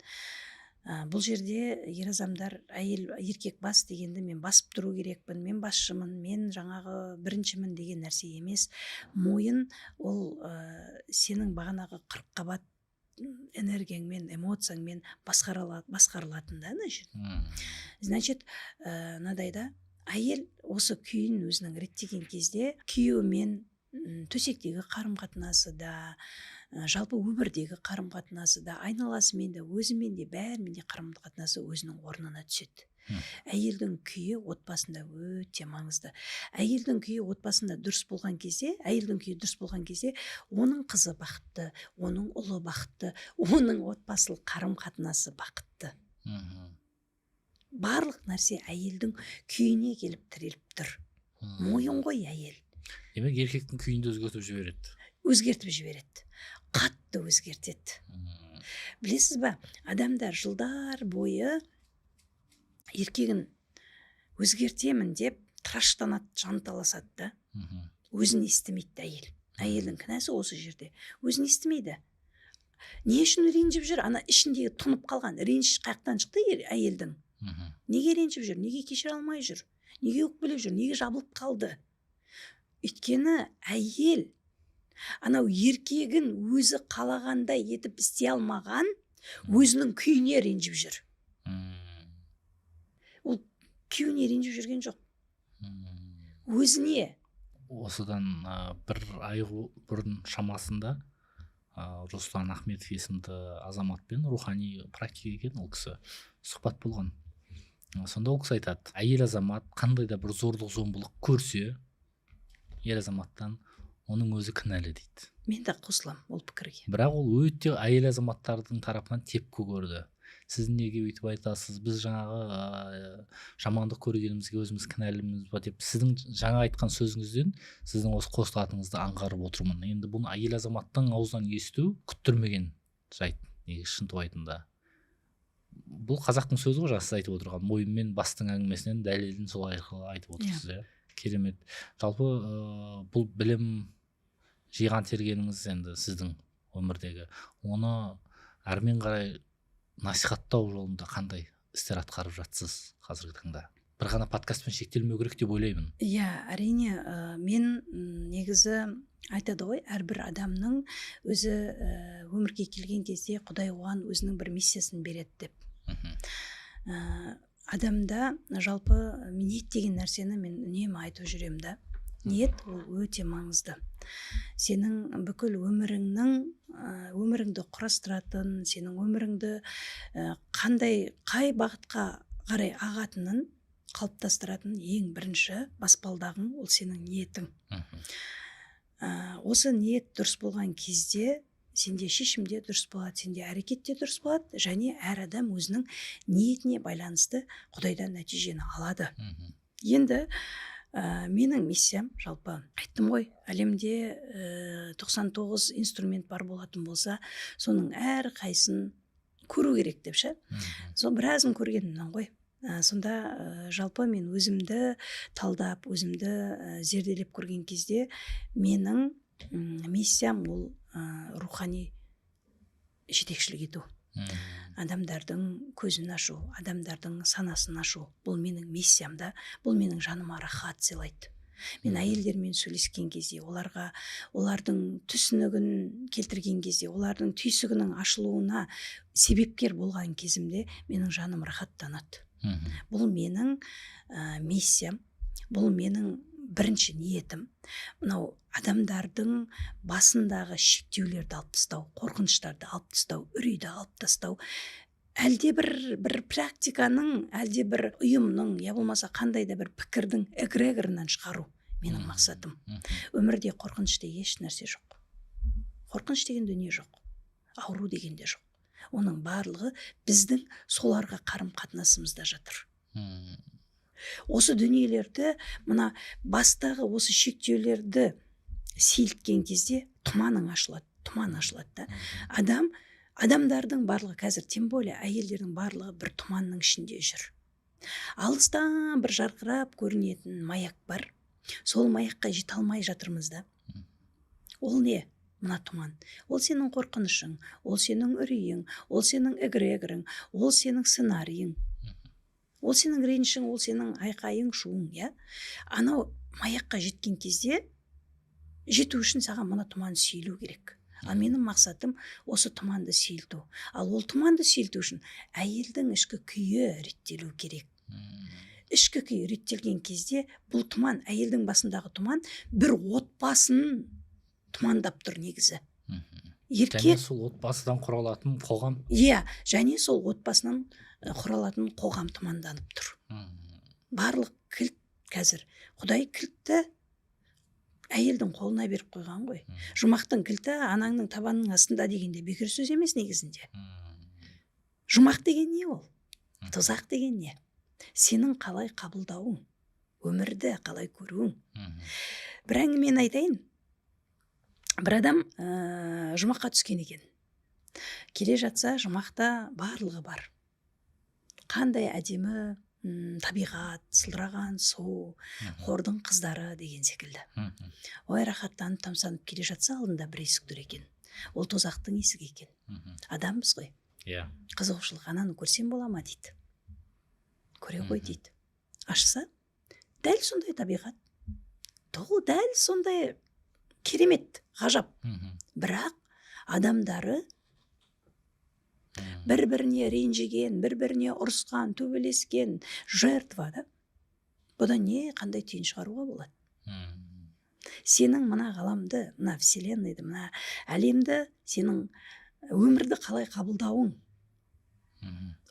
Бұл жерде ер азамдар еркек бас дегенді мен басып тұру керекпін, мен басшымын, мен жаңағы біріншімін деген нәрсе емес. Мойын ол сенің бағанағы 40 қабат энергияңмен, эмоцияңмен басқарылатын да, значит, надайда әйел осы күйін өзінің реттеген кезде күйеуімен төсектегі қарым-қатынасы да, жалпы өмірдегі қарым-қатынасы да, айналасымен де, өзімен де, бәрімен де қарым-қатынасы өзінің орнына түседі. Әйелдің күйі отбасында өте маңызды. Әйелдің күйі отбасында дұрыс болған кезде, оның қызы бақытты, оның ұлы бақытты, оның отбасылық қарым-қатынасы бақытты. Барлық нәрсе әйелдің күйіне келіп тіреліп тұр. Мойын ғой әйел. Демек, еркектің күйінде өзгертіп жібереді. Қатты өзгертеді. Білесіз ба, адамдар жылдар бойы еркегін өзгертемін деп тыраштанады, жанталасады да. Өзін естімейді әйел. Әйелдің кінәсі осы жерде. Өзін естімейді. Не үшін ренжіп жүр? Ана ішіндегі тұнып қалған реніш қаяқтан шықты әйелдің. Неге ренжіп жүр? Неге кешіре алмай жүр? Неге өкпелеп жүр? Неге жабылып қалды? Өйткені әйел анау еркегін өзі қалағандай етіп істей алмаған, өзінің күйіне ренжіп жүр. Ол күйіне ренжіп жүрген жоқ. Өзіне. Осыдан бір ай бұрын шамасында Руслан Ахметов есімді азаматпен рухани практика екен, ол кісі сұхбат болған. Сонда ол кісі айтады, әйел азамат қандай да бір зорлық зомбылық көрсе, ер азаматтан оның өзі кінәлі дейді. Мен де қосылам ол пікірге. Бірақ ол өте әйел азаматтардың тарапынан тепкі көрді. Сіз неге өйтіп айтасыз? Біз жаңағы жамандық көргенімізге өзіміз кінәліміз ба деп сіздің жаңа айтқан сөзіңізден сіздің осы қосылатыныңызды аңғарып отырмын. Енді бұны әйел азаматтың аузынан есту күттірмеген жайт, шынтуайтында. Бұл қазақтың сөзі ғой, сіз айтып отырған мойын мен бастың әңгімесінен дәлелін сол арқылы айтып отырсыз. Керемет. Жалпы бұл білім жиған тергеніңіз енді сіздің өмірдегі. Оны әрмен қарай насихаттау жолында қандай істер атқарып жатсыз қазіргі таңда? бір ғана подкастпен шектелмеу керек деп ойлаймын. Иә, әрине, мен негізі айтады ғой, әрбір адамның өзі өмірге келген кезде Құдай оған өзінің бір миссиясын береді деп. Адамда жалпы ниет деген нәрсені мен үнемі айтып жүремін да. Ниет ол өте маңызды. Сенің бүкіл өміріңді құрастыратын, сенің өміріңді қай бағытқа қарай ағатынын қалыптастыратын ең бірінші баспалдағың ол сенің ниетің. Осы ниет дұрыс болған кезде сенде шешім де дұрыс болады, сенде әрекет те дұрыс болады, және әр адам өзінің ниетіне байланысты Құдайдан нәтижені алады. Енді менің миссиям, жалпы айттым ғой, әлемде 99 инструмент бар болатын болса, соның әр қайсын көру керек деп ше. Сол біразын көргенімнен ғой. Сонда жалпы мен өзімді талдап, өзімді зерделеп көрген кезде менің миссиям ол рухани жетекшілік ету. Адамдардың көзін ашу, адамдардың санасын ашу. Бұл менің миссиям да, бұл менің жаныма рахат сыйлайды. Мен әйелдермен сөйлескен кезде, олардың түсінігін келтірген кезде, олардың түйсігінің ашылуына себепкер болған кезімде менің жаным рахаттанады. Бұл менің миссиям, бұл менің бірінші ниетім. Мынау адамдардың басындағы шектеулерді алып тастау, қорқыныштарды алып тастау, үрейді алып тастау, әлде бір практиканың, әлде бір ұйымның, я болмаса қандай да бір пікірдің эгрегорынан шығару менің мақсатым. Өмірде қорқынышты еш нәрсе жоқ. Қорқыныш деген дүние жоқ. Ауру деген де жоқ. Оның барлығы біздің соларға қарым-қатынасымызда жатыр. Осы дүниелерді, мына бастағы осы шектеулерді сейілткен кезде тұман ашылады да. Адамдардың барлығы қазір, тем более әйелдердің барлығы бір тұманның ішінде жүр. Алыстан бір жарқырап көрінетін маяк бар. Сол маякқа жете алмай жатырмыз да. Ол не? Мына тұман. Ол сенің қорқынышың, ол сенің үрейің, ол сенің эгрегорың, ол сенің сценарийің. Ол сенің ренішің, ол сенің айқайың, шуың, я? Анау маякқа жеткен кезде, жету үшін саған мына тұман сейілу керек. Ал менің мақсатым осы тұманды сейілту. Ал ол тұманды сейілту үшін әйелдің ішкі күйі реттелу керек. Ішкі күйі реттелген кезде бұл тұман, әйелдің басындағы тұман, бір отбасын тұмандап тұр негізі. Және сол отбасыдан құралатын қоғам. Иә, және сол отбасынан құралатын қоғам тұманданып тұр. Барлық кілт қазір. Құдай кілтті әйелдің қолына беріп қойған ғой. Жұмақтың кілті анаңның табанының астында дегенде бекер сөз емес негізінде. Жұмақ деген не ол? Тұзақ деген не? Сенің қалай қабылдауың, өмірді қалай көруің. Бір әңгімені айтайын. Бір адам жұмаққа түскен екен. Келе жатса, жұмақта барлығы бар. Қандай әдемі табиғат, сылдыраған су, хордың қыздары деген секілді. Ой, рахаттанып тамсанып келе жатса, алдында бір есік тұр екен. Ол тозақтың есігі екен. Адамбыз ғой. Қызығушылық, ананы көрсем бола ма дейді. Көре ғой дейді. Ашса, дәл сондай табиғат. Дәл сондай керемет, ғажап. Бірақ адамдары бір-біріне ренжіген, бір-біріне ұрысқан, төбелескен, жертва да. Бұдан не қандай түйін шығаруға болады? Сенің мына ғаламды, мына вселенныйды, мына әлемді, сенің өмірді қалай қабылдауың?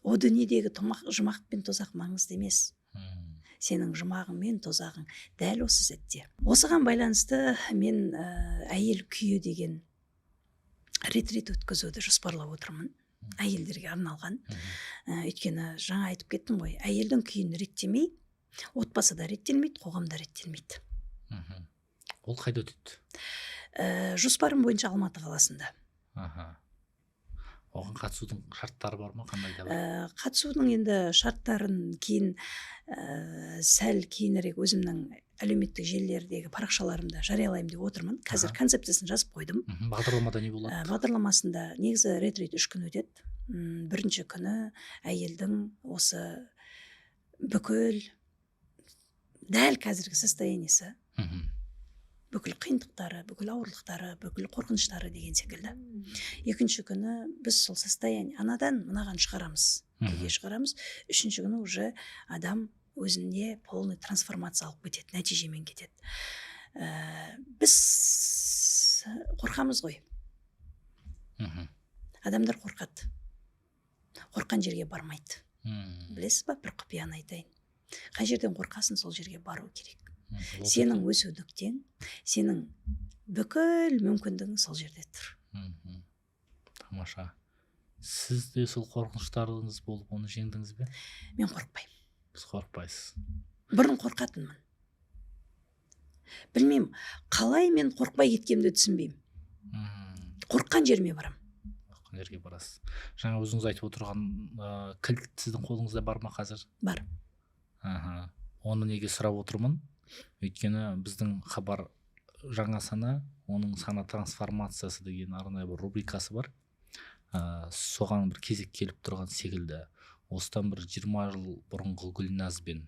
О дүниедегі жұмақ пен тозақ маңызды емес. Сенің жұмағың мен тозағың дәл осы сәтте. Осыған байланысты мен әйел күйі деген ретрит өткізуді жоспарлап отырмын. Әйелдерге арналған. Өйткені жаңа айтып кеттім ғой, әйелдің күйін реттемей, отбасыда реттелмейді, қоғамда реттелмейді. Ол қайда өтеді? Жоспарым бойынша Алматы қаласында. Оған қатысудың шарттары бар ма, қандай да бар? Қатысудың енді шарттарын кейін сәл кейінірек өзімнің әлеуметтік желілердегі парақшаларымда жариялаймын деп отырмын. Қазір концепциясын жазып қойдым. Бағдарламада не болады? Бағдарламасында негізі ретрит 3 күн өтеді. Бірінші күні әйелдің осы бүкіл дәл қазіргі состояниесі, бүкіл қиындықтары, бүкіл ауырлықтары, бүкіл қорқыныштары деген секілді. Екінші күні біз сол состояние анадан мынаған шығарамыз, күйге шығарамыз. Үшінші күні уже адам өзіне полный трансформация алып кетеді, нәтижемен кетеді. Біз қорқамыз ғой. Адамдар қорқады. Қорққан жерге бармайды. Білесіз ба, бір құпияны айтайын. Қай жерден қорқасың, сол жерге бару керек. Сенің өсу нүктең, сенің бүкіл мүмкіндігің сол жерде тұр. Тамаша. Сіз де сол қорқыныштарыңыз болып, оны жеңдіңіз бе? Мен қорықпаймын. Сіз қорықпайсыз. Бұрын қорқатынмын. Білмеймін, қалай мен қорықпай кеткенімді түсінбеймін. Қорыққан жеріме барам. Қорыққан жерге барасыз. Жаңа өзіңіз айтып отырған кілт сіздің қолыңызда бар ма қазір? Бар. Оны неге сұрап отырмын? Өйткені біздің хабар жаңа сана, оның сана трансформациясы деген арнайы бір рубрикасы бар. Соған бір кезек келіп тұрған секілді. Осыдан бір 20 жыл бұрынғы Гүлназ бен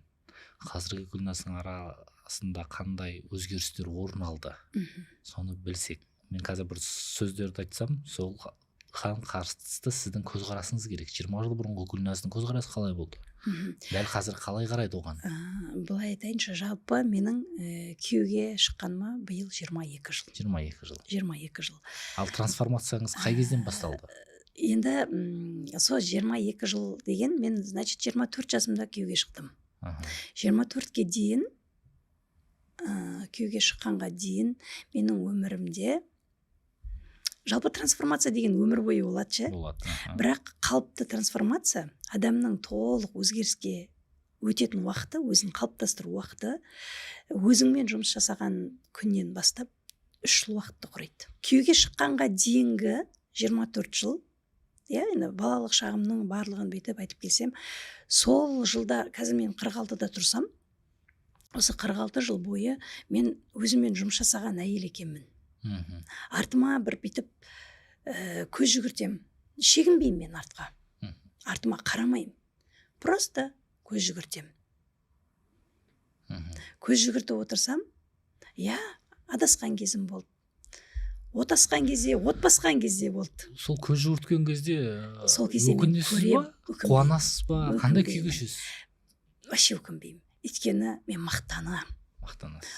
қазіргі Гүлназдың арасында қандай өзгерістер орын алды? Соны білсек. Мен қазір бір сөздерді айтсам, сол қарсысты сіздің көзқарасыңыз керек. 20 жыл бұрынғы Гүлназдың көзқарасы қалай болды? Дәл қазір қалай қарайды оған? Былай айтайыншы, жалпы менің күйеуге шыққаныма биыл 22 жыл. 22 жыл. 22 жыл. Ал трансформацияңыз қай кезден басталды? Енді сол 22 жыл деген, мен, значит, 24 жасымда күйеуге шықтым. 24-ке дейін, күйеуге шыққанға дейін менің өмірімде жалпы трансформация деген өмір бойы болады ше. Бірақ қалыпты трансформация, адамның толық өзгеріске өтетін уақыты, өзін қалыптастыру уақыты, өзіңмен жұмыс жасаған күннен бастап 3 жыл уақытты құрайды. Күйеуге шыққанға дейінгі 24 жыл, енді балалық шағымның барлығын бүйтіп айтып келсем, сол жылда, қазір мен 46-да тұрсам, осы 46 жыл бойы мен өзіммен жұмыс жасаған әйел екенмін. Артыма бір бүйтіп көз жүгіртем, шегінбеймін мен артқа. Артыма қарамайым. Просто көз жүгіртем. Көз жүгіртіп отырсам, адасқан кезім болды. Отасқан кезде, от басқан кезде болды. Сол көз жүгірткен кезде өкінесіз ба? Қуанасыз ба? Қандай күй кешесіз? Вообще өкінбеймін. Өйткені мен мақтанам.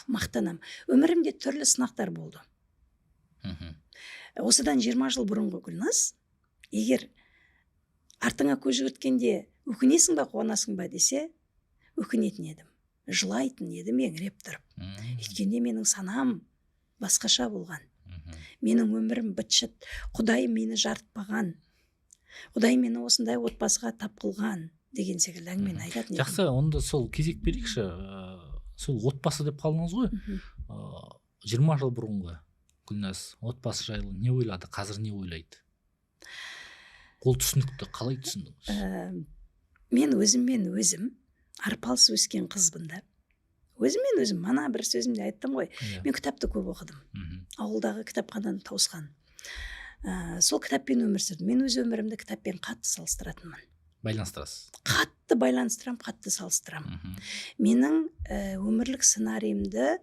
Мақтанам. Өмірімде түрлі сынақтар болды. Осыдан 20 жыл бұрынғы Гүлназ, егер артыңа көз жүгірткенде өкінесің ба, қуанасың ба десе, өкінетін едім. Жылайтын едім, еңіреп тұрып. Өйткенде менің санам басқаша болған. Менің өмірім бітшіт. Құдай мені жарытпаған. Құдай мені осындай отбасыға тап қылған деген секілді әңгімені айтатын едім. Жақсы, онда сол кезек берейікші. Сол отбасы деп қалдыңыз ғой. 20 жыл бұрынғы Гүлназ отбасы жайлы не ойлады, қазір не ойлайды? Ол түсінікті, қалай түсіндіңіз? Мен өзіммен өзім арпалыс өскен қызбын да. Өзіммен өзім, мана бір сөзімде айттым ғой. Мен кітапты көп оқыдым. Ауылдағы кітапханадан тауысқан. Сол кітаппен өмір сүрдім. Мен өз өмірімді кітаппен қатты салыстыратынмын. Байланыстырасыз? Қатты байланыстырам, қатты салыстырам. Менің өмірлік сценарийімді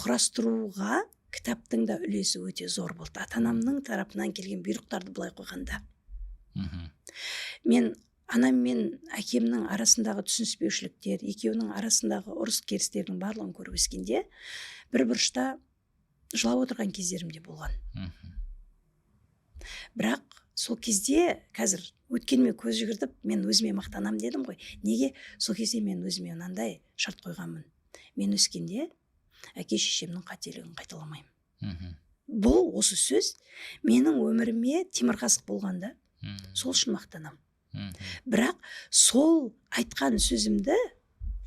құрастыруға кітаптың да үлесі өте зор болды. Ата-анамның тарапынан келген бұйрықтарды былай қойғанда. Мен анам мен әкемнің арасындағы түсініспеушіліктер, екеуінің арасындағы ұрыс керістердің барлығын көріп өскенде, бір бұрышта жылап отырған кездерім де болған. Бірақ сол кезде, қазір өткеніме көз жүгіртіп, мен өзіме мақтанам дедім ғой. Неге? Сол кезде мен өзіме мынандай шарт қойғанмын. Мен өскенде әке шешемнің қателігін қайталамаймын. Бұл осы сөз менің өміріме темірқасық болғанда, сол үшін мақтанам. Бірақ сол айтқан сөзімді,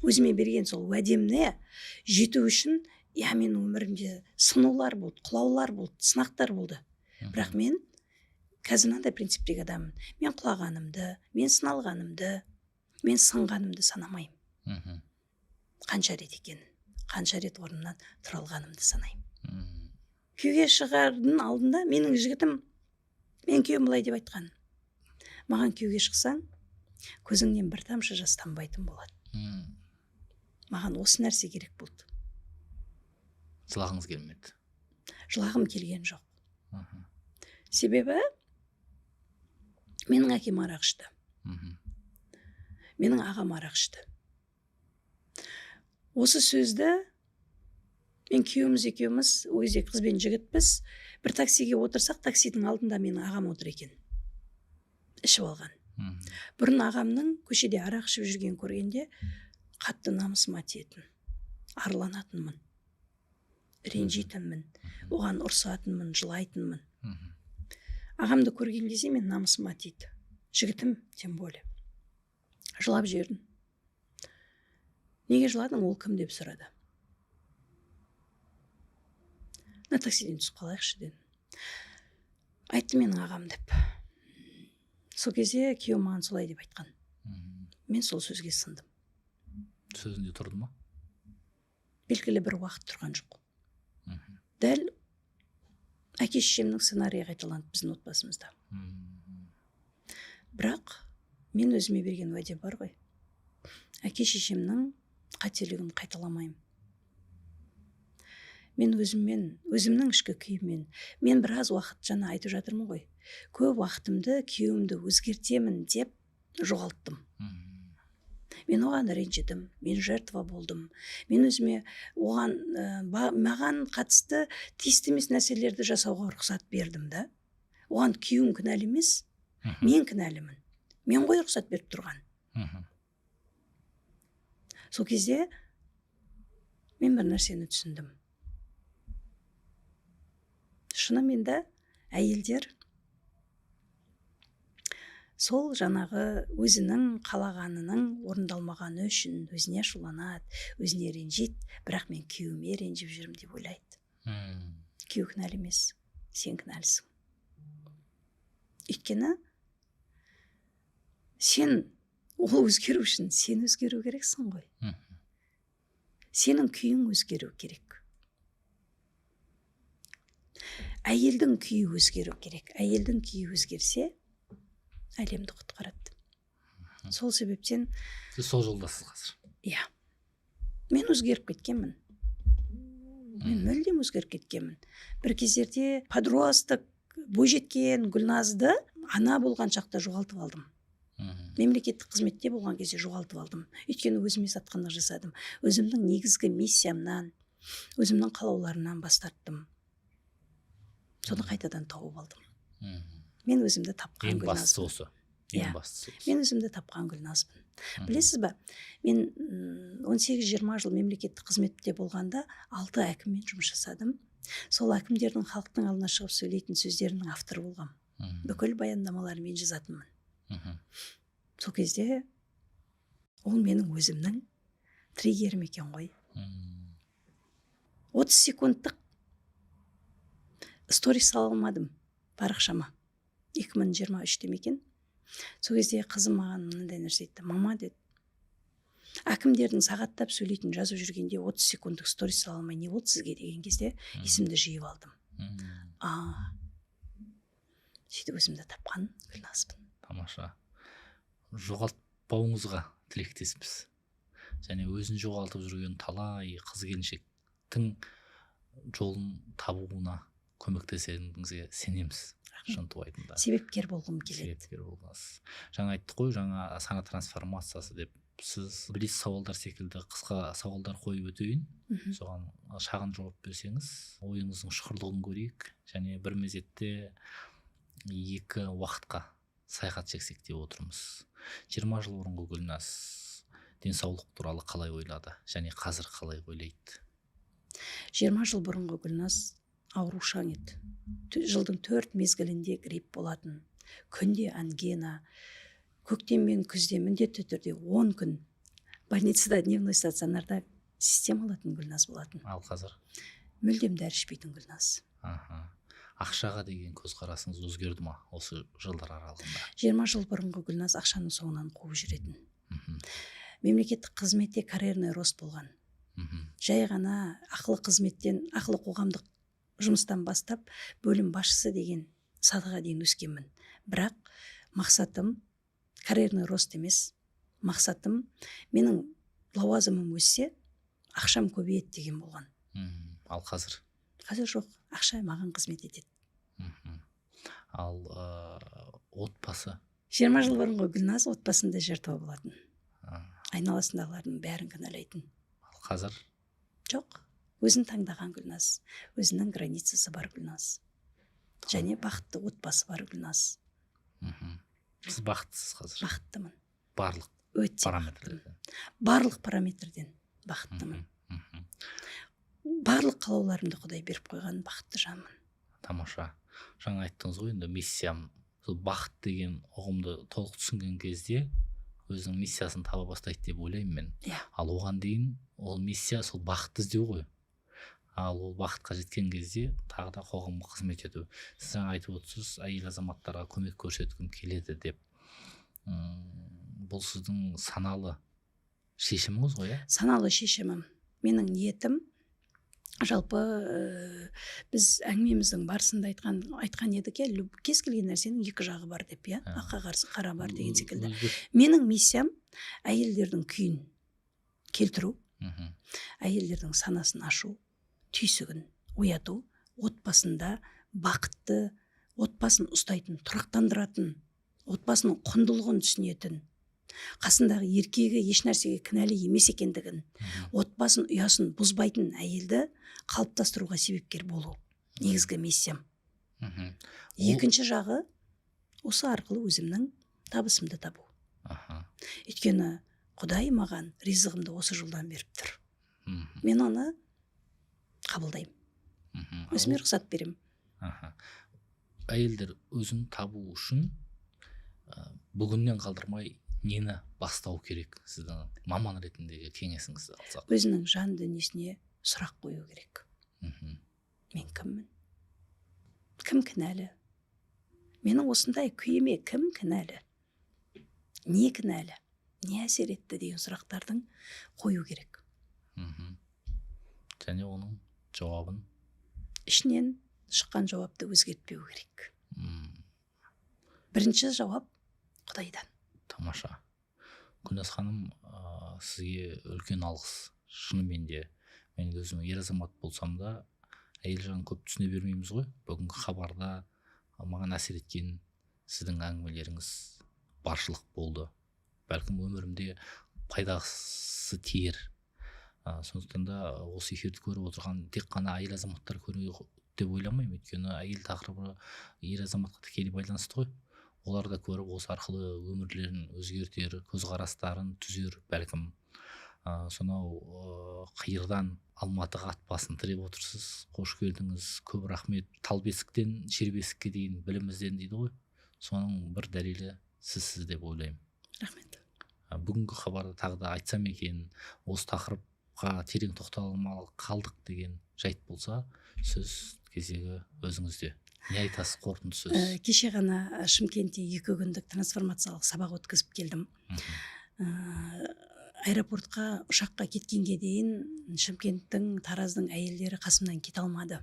өзіме берген сол уәдеміне жету үшін, менің өмірімде сынулар болды, құлаулар болды, сынақтар болды. Бірақ мен қазір мынандай принциптегі адаммын. Мен құлағанымды, мен сыналғанымды, мен сынғанымды санамаймын. Қанша рет екенін, қанша рет орнымнан тұра алғанымды санаймын. Күйеуге шығардың алдында менің жігітім, мен күйеуім былай деп айтқан. Маған күйеуге шықсаң, көзіңнен бір тамшы жас тамбайтын болады. маған осы нәрсе керек болды. Жылағыңыз келмеді. Жылағым келген жоқ. Мхм. Себебі менің әкем арақ ішті. Мхм. Менің ағам арақ ішті. Осы сөзді мен күйеуіміз екеуміз, ол кезде қыз бен жігітпіз, бір таксиге отырсақ, таксидің алдында менің ағам отыр екен. Ішіп алған. Мхм. Бұрын ағамның көшеде арақ ішіп жүрген көргенде қатты намысыма тиетін. Арланатынмын. Ренжитінмін. Оған ұрсатынмын, жылайтынмын. Мхм. Ағамды көрген кезде мен намысыма тиді. Жігітім тем более. Жылап жібердім. Неге жыладың, ол кім деп сұрады. На таксиден түсіп қалайықшы дедім. Айтты менің ағам деп. Сол кезде күйеуім маған солай деп айтқан. Мхм. Мен сол сөзге сындым. Сөзінде тұрды ма? Белгілі бір уақыт тұрған жоқ. Мхм. Дәл әке шешемнің сценарийі қайталанды біздің отбасымызда. Мхм. Бірақ мен өзіме берген уәде бар ғой. Әке шешемнің қателігін қайталамаймын. Мен өзімнің ішкі күйіммен, мен біраз уақыт жаңа айтып жатырмын ғой. Көп уақытымды күйеуімді өзгертемін деп жоғалттым. Мхм. Мен оған ренжідім, мен жертва болдым. Мен өзіме оған маған қатысты тиісті емес нәрселерді жасауға рұқсат бердім да. Оған күйеуім кінәлі емес, Мхм. мен кінәлімін. Мен ғой рұқсат беріп тұрған. Мхм. Сол кезде мен бір нәрсені түсіндім. Шынымен де әйелдер сол жаңағы өзінің қалағанының орындалмағаны үшін өзіне ашуланады, өзіне ренжиді, бірақ мен күйеуіме ренжіп жүрмін деп ойлайды. Мхм. Күйеу кінәлі емес, сен кінәлісің. Өйткені сен ол өзгеру үшін сен өзгеру керексің ғой. Мхм. Сенің күйің өзгеру керек. Әйелдің күйі өзгеру керек. Әйелдің күйі өзгерсе, әлемді құтқарады. Сол себептен, Сіз сол жолдасыз қазір. иә, мен өзгеріп кеткенмін. Мен мүлдем өзгеріп кеткенмін. Бір кездерде подросток, бойжеткен Гүлназды ана болған шақта жоғалтып алдым. Мхм. Мемлекеттік қызметте болған кезде жоғалтып алдым. Өйткені өзіме сатқындық жасадым. Өзімнің негізгі миссиямнан, өзімнің қалауларымнан бас тарттым. Соны қайтадан тауып алдым. Мхм. Мен өзімді тапқан Ең бастысы Гүлназбын. осы. Иә. Ең бастысы осы. Мен өзімді тапқан Гүлназбын. Мхм. Білесіз ба, мен 18-20 жыл мемлекеттік қызметте болғанда 6 әкіммен жұмыс жасадым. Сол әкімдердің халықтың алдына шығып сөйлейтін сөздерінің авторы болғам. Мхм. Бүкіл баяндамаларын мен жазатынмын. Мхм. Сол кезде ол менің өзімнің триггерім екен ғой. Мхм. 30 секундтық сторис сала алмадым парақшама. 2023-те екен. Сол кезде қызым маған мынандай нәрсе айтты. Мама деді, әкімдердің сағаттап сөйлейтін жазып жүргенде 30 секундтық сторис сала алмай не болды сізге деген кезде есімді жиып алдым. Мхм. Сөйтіп өзімді тапқан Гүлназбын. Тамаша. Жоғалтпауыңызға тілектеспіз. Және өзін жоғалтып жүрген талай қыз келіншектің жолын табуына көмектесеріңізге сенеміз. Шынтуайтында. Себепкер болғым келеді. Себепкер болғансыз. Жаңа айттық қой, жаңа сана трансформациясы деп. Сіз блиц сауалдар секілді қысқа сауалдар қойып өтейін. Соған шағын жауап берсеңіз, ойыңыздың шұқырлығын көрейік. Және бір мезетте екі уақытқа саяхат шексек деп отырмыз. 20 жыл бұрынғы Гүлназ денсаулық туралы қалай ойлады және қазір қалай ойлайды? 20 жыл бұрынғы Гүлназ аурушаң еді. Жылдың 4 мезгілінде грипп болатын. Күнде ангина. Көктем мен күзде міндетті түрде 10 күн больницада, дневной стационарда система алатын Гүлназ болатын. Ал қазір? Мүлдем дәрі ішпейтін Гүлназ. Ақшаға деген көзқарасыңыз өзгерді ма осы жылдар аралығында? 20 жыл бұрынғы Гүлназ ақшаның соңынан қуып жүретін. Мемлекеттік қызметте карьерный рост болған. Жай ғана ақылы қызметтен, ақылы қоғамдық жұмыстан бастап бөлім басшысы деген сатыға дейін өскенмін. Бірақ мақсатым карьерный рост емес. Мақсатым менің лауазымым өссе ақшам көбейеді деген болған. Ал қазір жоқ, ақша маған қызмет етеді. Ал отбасы 20 жыл бұрынғы Гүлназ отбасында жертва болатын. Айналасындағылардың бәрін кінәлайтын. Ал қазір жоқ, өзін таңдаған Гүлназ, өзінің границасы бар Гүлназ, және бақытты отбасы бар Гүлназ. Сіз бақыттысыз қазір? Бақыттымын. Барлық өте параметрлерден? Барлық параметрден бақыттымын. Барлық қалауларымды Құдай беріп қойған бақытты жанмын. Тамаша. Жаңа айттыңыз ғой, енді миссиям, сол бақыт деген ұғымды толық түсінген кезде өзінің миссиясын таба бастайды деп ойлаймын мен. Ал оған дейін ол миссия сол бақытты іздеу ғой. Ал ол бақытқа жеткен кезде тағы да қоғамға қызмет ету. Сіз жаңа айтып отырсыз, әйел азаматтарға көмек көрсеткім келеді деп. Бұл сіздің саналы шешіміңіз ғой, Саналы шешімім. Менің ниетім, жалпы біз әңгімеміздің барысында айтқан едік, кез келген нәрсенің екі жағы бар деп, аққа қарсы қара бар деген секілді. Менің миссиям әйелдердің күйін келтіру, әйелдердің санасын ашу, түйсігін ояту, отбасында бақытты, отбасын ұстайтын, тұрақтандыратын, отбасының құндылығын түсінетін, қасындағы еркегі еш нәрсеге кінәлі емес екендігін, отбасын ұясын бұзбайтын әйелді қалыптастыруға себепкер болу. Негізгі миссиям. Екінші жағы осы арқылы өзімнің табысымды табу. Өйткені Құдай маған ризығымды осы жолдан беріп тұр. Мен оны қабылдаймын. Өзіме рұқсат беремін. Әйелдер өзін табу үшін бүгіннен қалдырмай нені бастау керек? Сіздің маман ретіндегі кеңесіңізді алсақ. Өзінің жан дүниесіне сұрақ қою керек. Мен кіммін? Кім кінәлі? Менің осындай күйіме кім кінәлі? Не кінәлі? Не әсер етті деген сұрақтардың қою керек. Және оның жауабын? Ішінен шыққан жауапты өзгертпеу керек. Бірінші жауап Құдайдан. Тамаша. Гүлназ ханым, сізге үлкен алғыс. Шынымен де, мен өзім ер азамат болсам да, әйел жағын көп түсіне бермейміз ғой. Бүгінгі хабарда маған әсер еткен сіздің әңгімелеріңіз баршылық болды. Бәлкім өмірімде пайдасы тиер. Сондықтан да осы эфирді көріп отырған тек қана әйел азаматтар көру деп ойламаймын. Өйткені әйел тақырыбы ер азаматқа тікелей байланысты ғой. Олар да көріп осы арқылы өмірлерін өзгертер, көзқарастарын түзер бәлкім. Сонау қиырдан Алматыға ат басын тіреп отырсыз. Қош келдіңіз, көп рахмет. Тал бесіктен жер бесікке дейін білім ізден дейді ғой. Соның бір дәлелі сізсіз деп ойлаймын. Рахмет. Бүгінгі хабарды тағы да айтсам екен, осы тақырыпқа терең тоқталмай қалдық деген жайт болса, сөз кезегі өзіңізде. Не айтасыз, қорытынды сөз? Кеше ғана Шымкентте 2 күндік трансформациялық сабақ өткізіп келдім. Аэропортқа ұшаққа кеткенге дейін Шымкенттің, Тараздың әйелдері қасымнан кете алмады.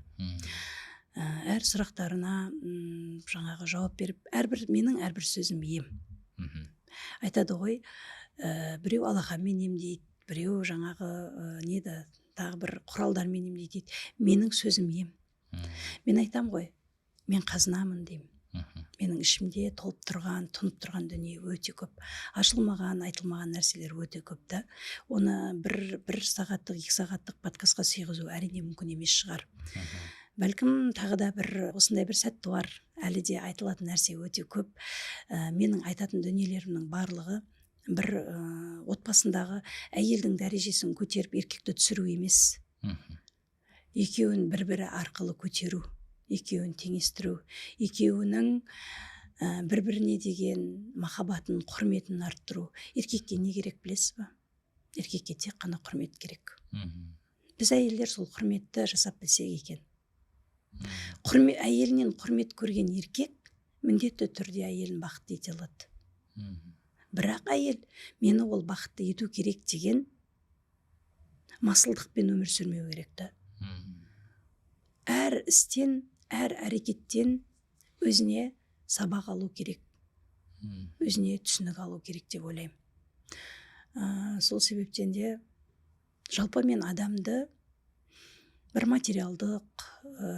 Әр сұрақтарына жаңағы жауап беріп, менің әрбір сөзім ем. Айтады ғой, біреу алақанмен емдейді, біреу жаңағы тағы бір құралдармен емдейді. Менің сөзім ем. Мен айтам ғой, мен қазынамын деймін. Менің ішімде толып тұрған, тұнып тұрған дүние өте көп. Ашылмаған, айтылмаған нәрселер өте көп та. Оны бір сағаттық, 2 сағаттық подкастқа сыйғызу әрине мүмкін емес шығар. Бәлкім тағы да осындай бір сәт туар. Әлі де айтылатын нәрсе өте көп. Менің айтатын дүниелерімнің барлығы бір отбасындағы әйелдің дәрежесін көтеріп еркекті түсіру емес. Екеуін бір-бірі арқылы көтеру, екеуін теңестіру, екеуінің бір-біріне деген махаббатын, құрметін арттыру. Еркекке не керек білесіз ба? Еркекке тек қана құрмет керек. Біз әйелдер сол құрметті жасап білсек екен. Әйелінен құрмет көрген еркек міндетті түрде әйелін бақытты ете алады. Бірақ әйел мені ол бақытты ету керек деген масылдықпен өмір сүрмеу керек та. Әр істен, әр әрекеттен өзіне сабақ алу керек. Өзіне түсінік алу керек деп ойлаймын. Сол себептен де жалпы мен адамды бір материалдық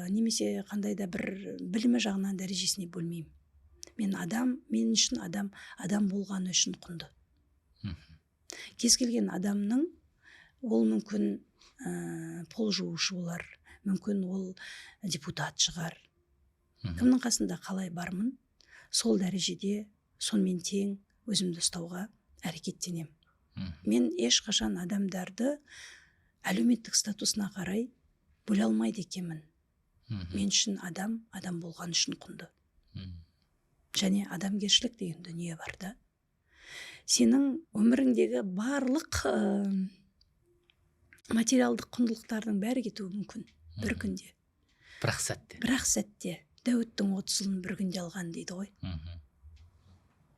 немесе қандай да бір білімі жағынан дәрежесіне бөлмеймін. Мен үшін адам болғаны үшін құнды. Кез келген адамның ол мүмкін пол жуушы болар, мүмкін ол депутат шығар. Кімнің қасында қалай бармын, сол дәрежеде сонымен тең өзімді ұстауға әрекеттенемін. Мен ешқашан адамдарды әлеуметтік статусына қарай бөле алмайды екенмін. Мен үшін адам болған үшін құнды. Және адамгершілік деген дүние бар да. Сенің өміріңдегі барлық материалдық құндылықтардың бәрі кетуі мүмкін бір күнде. Бірақ сәтте Дәуіттің 30 жылын бір күнде алған дейді ғой.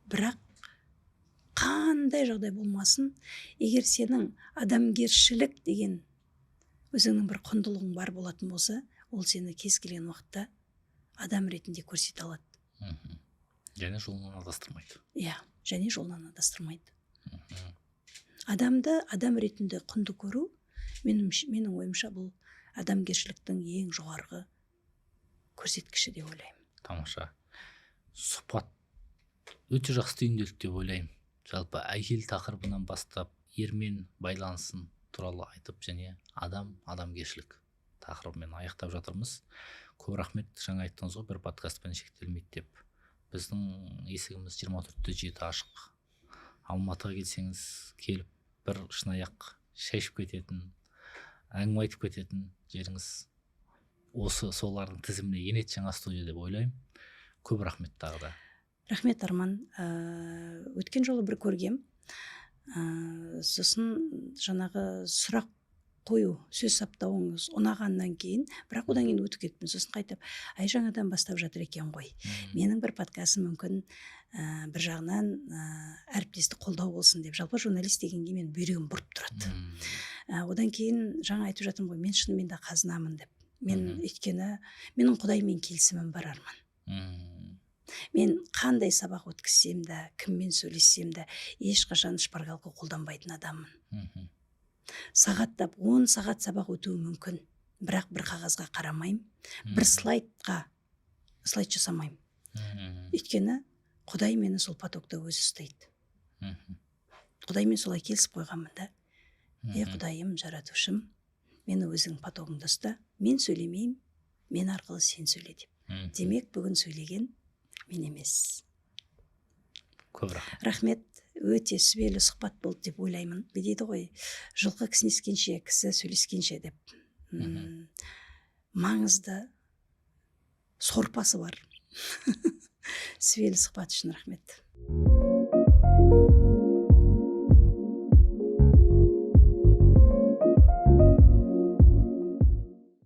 Бірақ қандай жағдай болмасын, егер сенің адамгершілік деген өзіңнің бір құндылығың бар болатын болса, ол сені кез келген уақытта адам ретінде көрсете алады. Және жолынан адастырмайды. Иә, және жолынан адастырмайды. Адамды адам ретінде құнды көру, менің ойымша, бұл адамгершіліктің ең жоғарғы көрсеткіші деп ойлаймын. Тамаша. Сұхбат өте жақсы түйінделді деп ойлаймын. Жалпы әйел тақырыбынан бастап ермен байланысын туралы айтып, және адамгершілік тақырыбымен аяқтап жатырмыз. Көп рахмет. Жаңа айттыңыз ғой, бір подкастпен шектелмейді деп. Біздің есігіміз 24/7 ашық. Алматыға келсеңіз, келіп бір шынаяқ шай ішіп кететін, әңгіме айтып кететін жеріңіз осы солардың тізіміне енеді жаңа студия деп ойлаймын. Көп рахмет тағы да. Рахмет, Арман. Өткен жолы бір көргем. Сосын жаңағы сұрақ қою, сөз саптауыңыз ұнағаннан кейін, бірақ одан кейін өтіп кетпін. Сосын қайтып, жаңадан бастап жатыр екен ғой. Менің бір подкастым мүмкін бір жағынан әріптестік қолдау болсын деп. Жалпы журналист дегенге мен бүйрегім бұрып тұрады. Одан кейін жаңа айтып жатырмын ғой, мен шынымен де қазынамын деп. Өйткені менің Құдаймен келісімім бар, Арман. Мен қандай сабақ өткізсем де, кіммен сөйлессем де, ешқашан шпаргалка қолданбайтын адаммын. Сағаттап 10 сағат сабақ өтуі мүмкін, бірақ бір қағазға қарамайым, бір слайд жасамайым. Өйткені Құдай мені сол потокта өзі ұстайды. Құдаймен солай келісіп қойғанмын да. Құдайым, жаратушым, мені өзің потогыңда ұста, мен сөйлемеймін, мен арқылы сен сөйле деп. Демек, бүгін сөйлеген мен емес. Көп рахмет. Рахмет. Өте сүбелі сұхбат болды деп ойлаймын. Дейді ғой, жылқы кісінескенше, кісі сөйлескенше деп. Маңызды сорпасы бар. Сүбелі сұхбат үшін рахмет.